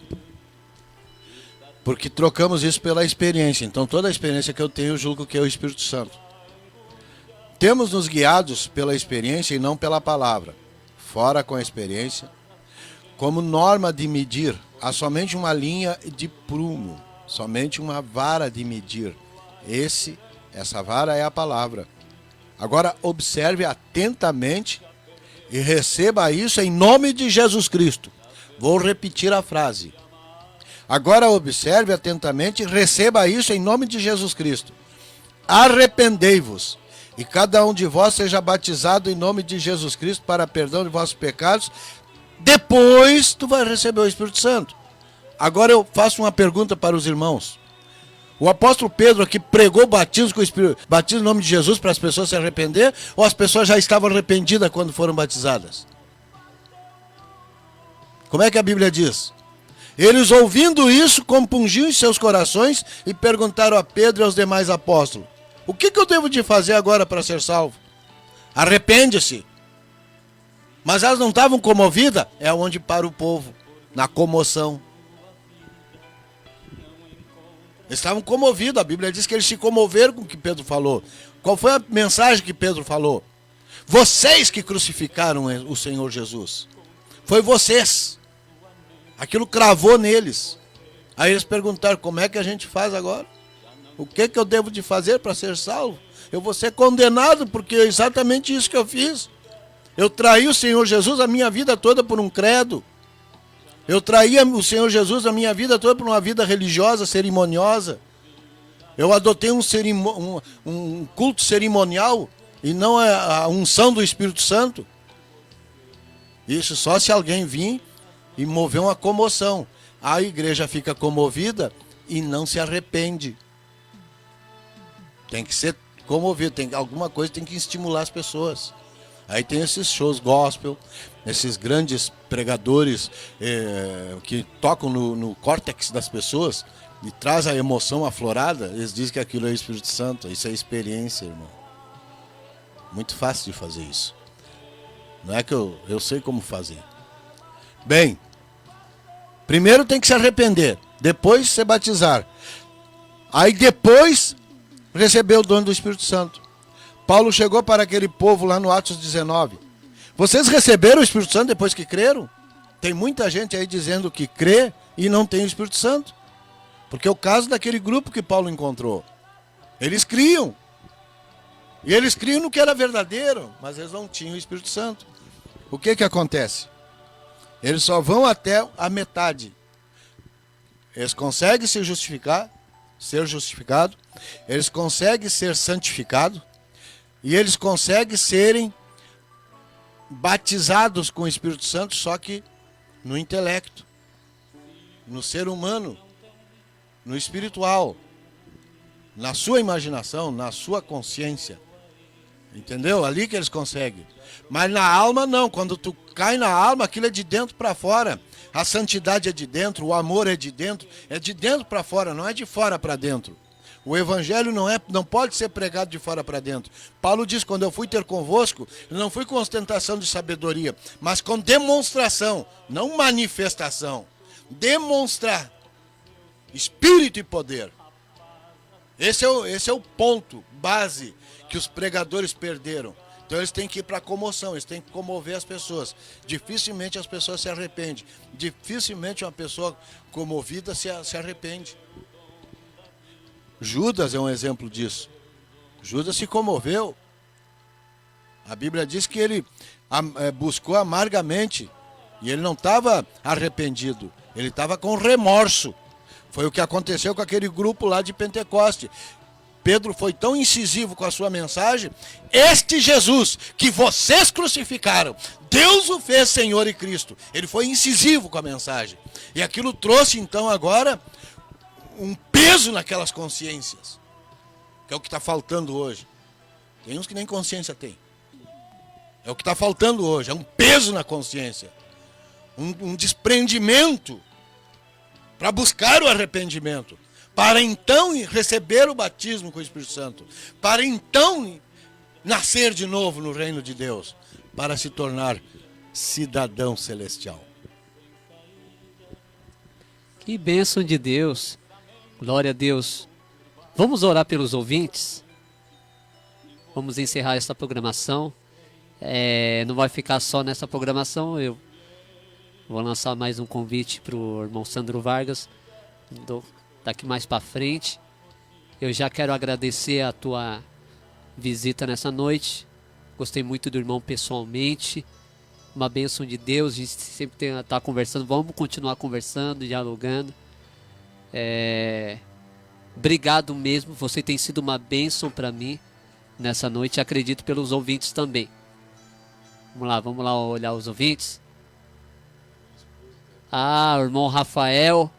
Porque trocamos isso pela experiência. Então toda a experiência que eu tenho, eu julgo que é o Espírito Santo. Temos nos guiados pela experiência e não pela palavra. Fora com a experiência. Como norma de medir, há somente uma linha de prumo. Somente uma vara de medir. Essa vara é a palavra. Agora observe atentamente e receba isso em nome de Jesus Cristo. Vou repetir a frase. Agora observe atentamente e receba isso em nome de Jesus Cristo. Arrependei-vos e cada um de vós seja batizado em nome de Jesus Cristo para perdão de vossos pecados. Depois tu vai receber o Espírito Santo. Agora eu faço uma pergunta para os irmãos. O apóstolo Pedro aqui pregou batismo com o Espírito, batismo em nome de Jesus para as pessoas se arrepender, ou as pessoas já estavam arrependidas quando foram batizadas? Como é que a Bíblia diz? Eles, ouvindo isso, compungiam em seus corações e perguntaram a Pedro e aos demais apóstolos: o que eu devo de fazer agora para ser salvo? Arrepende-se. Mas elas não estavam comovidas? É onde para o povo, na comoção. Eles estavam comovidos, a Bíblia diz que eles se comoveram com o que Pedro falou. Qual foi a mensagem que Pedro falou? Vocês que crucificaram o Senhor Jesus. Foi vocês. Aquilo cravou neles. Aí eles perguntaram: como é que a gente faz agora? O que eu devo de fazer para ser salvo? Eu vou ser condenado porque é exatamente isso que eu fiz. Eu traí o Senhor Jesus a minha vida toda por um credo. Eu traí o Senhor Jesus a minha vida toda por uma vida religiosa, cerimoniosa. Eu adotei um culto cerimonial e não a unção do Espírito Santo. Isso só se alguém vir e mover uma comoção. A igreja fica comovida e não se arrepende. Tem que ser comovido, alguma coisa tem que estimular as pessoas. Aí tem esses shows gospel, esses grandes pregadores que tocam no córtex das pessoas e traz a emoção aflorada. Eles dizem que aquilo é o Espírito Santo. Isso é experiência, irmão. Muito fácil de fazer isso. Não é que eu sei como fazer. Bem, primeiro tem que se arrepender, depois se batizar. Aí depois receber o dom do Espírito Santo. Paulo chegou para aquele povo lá no Atos 19. Vocês receberam o Espírito Santo depois que creram? Tem muita gente aí dizendo que crê e não tem o Espírito Santo. Porque é o caso daquele grupo que Paulo encontrou. Eles criam. E eles criam no que era verdadeiro, mas eles não tinham o Espírito Santo. O que acontece? Eles só vão até a metade. Eles conseguem se justificar, ser justificado. Eles conseguem ser santificados. E eles conseguem serem batizados com o Espírito Santo, só que no intelecto, no ser humano, no espiritual, na sua imaginação, na sua consciência. Entendeu? Ali que eles conseguem. Mas na alma não, quando tu cai na alma, aquilo é de dentro para fora. A santidade é de dentro, o amor é de dentro para fora, não é de fora para dentro. O evangelho não pode ser pregado de fora para dentro. Paulo diz: quando eu fui ter convosco, eu não fui com ostentação de sabedoria, mas com demonstração, não manifestação. Demonstrar espírito e poder. Esse é o ponto base que os pregadores perderam. Então eles têm que ir para a comoção, eles têm que comover as pessoas. Dificilmente as pessoas se arrependem. Dificilmente uma pessoa comovida se arrepende. Judas é um exemplo disso. Judas se comoveu. A Bíblia diz que ele buscou amargamente e ele não estava arrependido, ele estava com remorso. Foi o que aconteceu com aquele grupo lá de Pentecoste. Pedro foi tão incisivo com a sua mensagem: este Jesus que vocês crucificaram, Deus o fez Senhor e Cristo. Ele foi incisivo com a mensagem. E aquilo trouxe então agora um peso naquelas consciências, que é o que está faltando hoje. Tem uns que nem consciência tem. É o que está faltando hoje, é um peso na consciência, um desprendimento para buscar o arrependimento, para então receber o batismo com o Espírito Santo, para então nascer de novo no reino de Deus, para se tornar cidadão celestial. Que bênção de Deus. Glória a Deus. Vamos orar pelos ouvintes. Vamos encerrar essa programação. Não vai ficar só nessa programação. Eu vou lançar mais um convite para o irmão Sandro Vargas daqui mais para frente. Eu já quero agradecer a tua visita nessa noite. Gostei muito do irmão pessoalmente. Uma bênção de Deus. A gente sempre está conversando. Vamos continuar conversando, dialogando. Obrigado mesmo. Você tem sido uma bênção para mim nessa noite. Acredito pelos ouvintes também. Vamos lá olhar os ouvintes. O irmão Rafael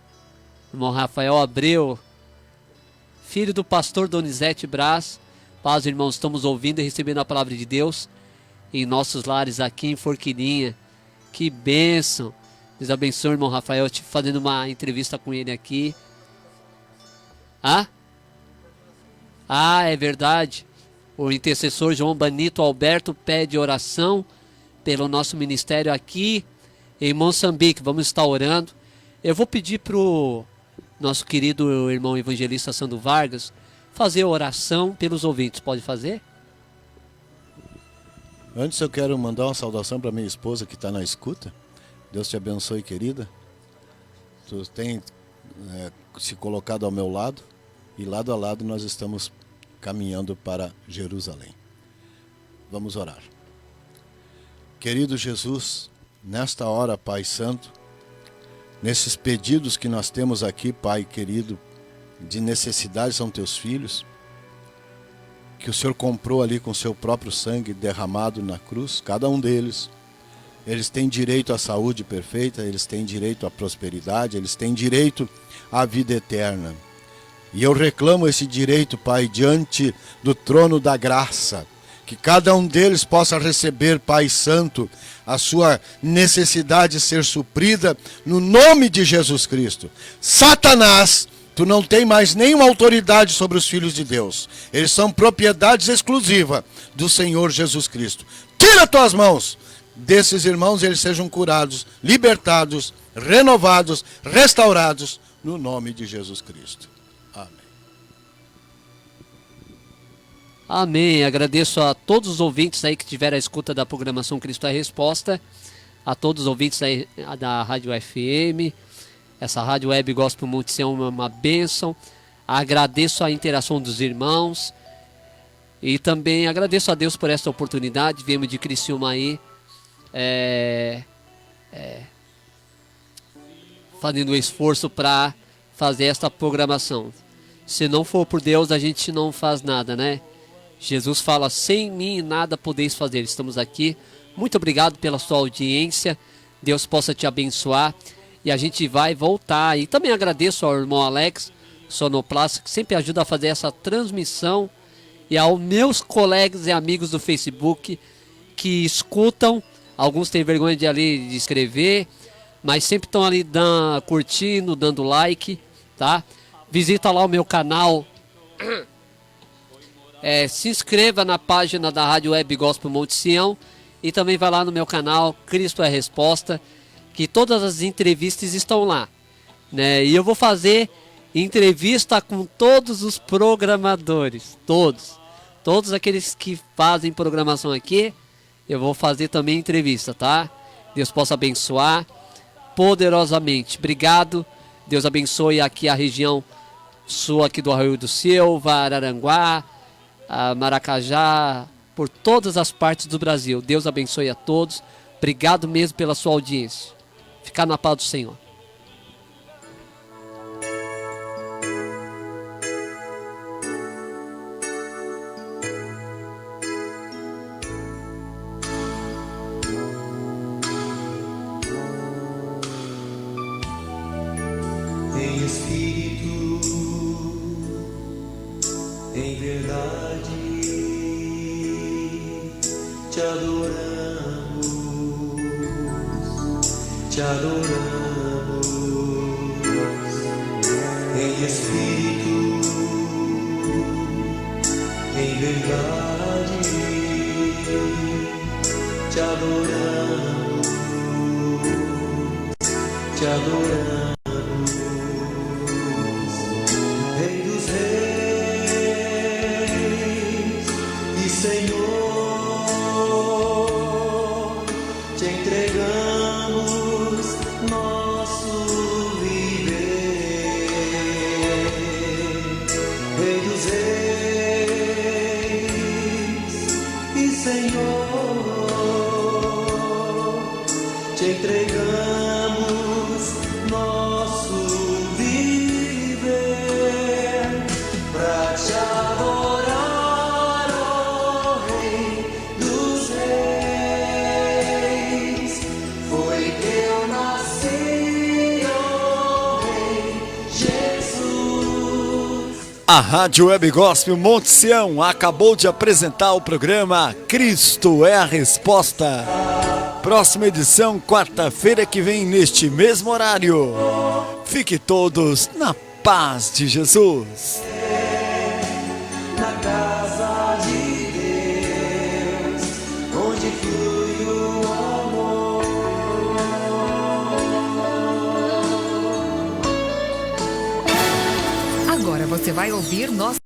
Abreu, filho do pastor Donizete Braz. Paz, irmãos, estamos ouvindo e recebendo a palavra de Deus em nossos lares aqui em Forquilinha. Que bênção. Deus abençoe o irmão Rafael. Eu estive fazendo uma entrevista com ele aqui. É verdade. O intercessor João Banito Alberto pede oração pelo nosso ministério aqui em Moçambique. Vamos estar orando. Eu vou pedir para o nosso querido irmão evangelista Sandro Vargas fazer oração pelos ouvintes. Pode fazer? Antes eu quero mandar uma saudação para minha esposa que está na escuta. Deus te abençoe, querida. Tu tem se colocado ao meu lado e lado a lado nós estamos caminhando para Jerusalém. Vamos orar. Querido Jesus, nesta hora, Pai Santo, nesses pedidos que nós temos aqui, Pai querido, de necessidade são teus filhos, que o Senhor comprou ali com seu próprio sangue derramado na cruz, cada um deles. Eles têm direito à saúde perfeita, eles têm direito à prosperidade, eles têm direito à vida eterna. E eu reclamo esse direito, Pai, diante do trono da graça, que cada um deles possa receber, Pai Santo, a sua necessidade ser suprida no nome de Jesus Cristo. Satanás, tu não tem mais nenhuma autoridade sobre os filhos de Deus. Eles são propriedades exclusivas do Senhor Jesus Cristo. Tira tuas mãos desses irmãos, eles sejam curados, libertados, renovados, restaurados, no nome de Jesus Cristo. Amém. Amém. Agradeço a todos os ouvintes aí que tiveram a escuta da programação Cristo é a Resposta, a todos os ouvintes aí da Rádio FM, essa Rádio Web Gospel Monte Sião é uma bênção. Agradeço a interação dos irmãos e também agradeço a Deus por essa oportunidade. Viemos de Criciúma aí, fazendo um esforço para fazer esta programação. Se não for por Deus, a gente não faz nada, né? Jesus fala, sem mim nada podeis fazer. Estamos aqui. Muito obrigado pela sua audiência. Deus possa te abençoar. E a gente vai voltar. E também agradeço ao irmão Alex, sonoplasta, que sempre ajuda a fazer essa transmissão. E aos meus colegas e amigos do Facebook que escutam. Alguns têm vergonha de ali de escrever, mas sempre estão ali curtindo, dando like, tá? Visita lá o meu canal. Se inscreva na página da Rádio Web Gospel Monte Sião e também vai lá no meu canal Cristo é a Resposta, que todas as entrevistas estão lá, né? E eu vou fazer entrevista com todos os programadores, todos aqueles que fazem programação aqui. Eu vou fazer também entrevista, tá? Deus possa abençoar poderosamente. Obrigado. Deus abençoe aqui a região sul aqui do Arroio do Silva, Araranguá, Maracajá, por todas as partes do Brasil. Deus abençoe a todos. Obrigado mesmo pela sua audiência. Ficar na paz do Senhor. Em espírito, em verdade, te adoramos, te adoramos. Em espírito, em verdade, te adoramos, te adoramos. A Rádio Web Gospel Monte Sião acabou de apresentar o programa Cristo é a Resposta. próxima edição, quarta-feira que vem, neste mesmo horário. Fique todos na paz de Jesus. Na casa de Deus, onde flui o amor. Agora você vai ouvir nosso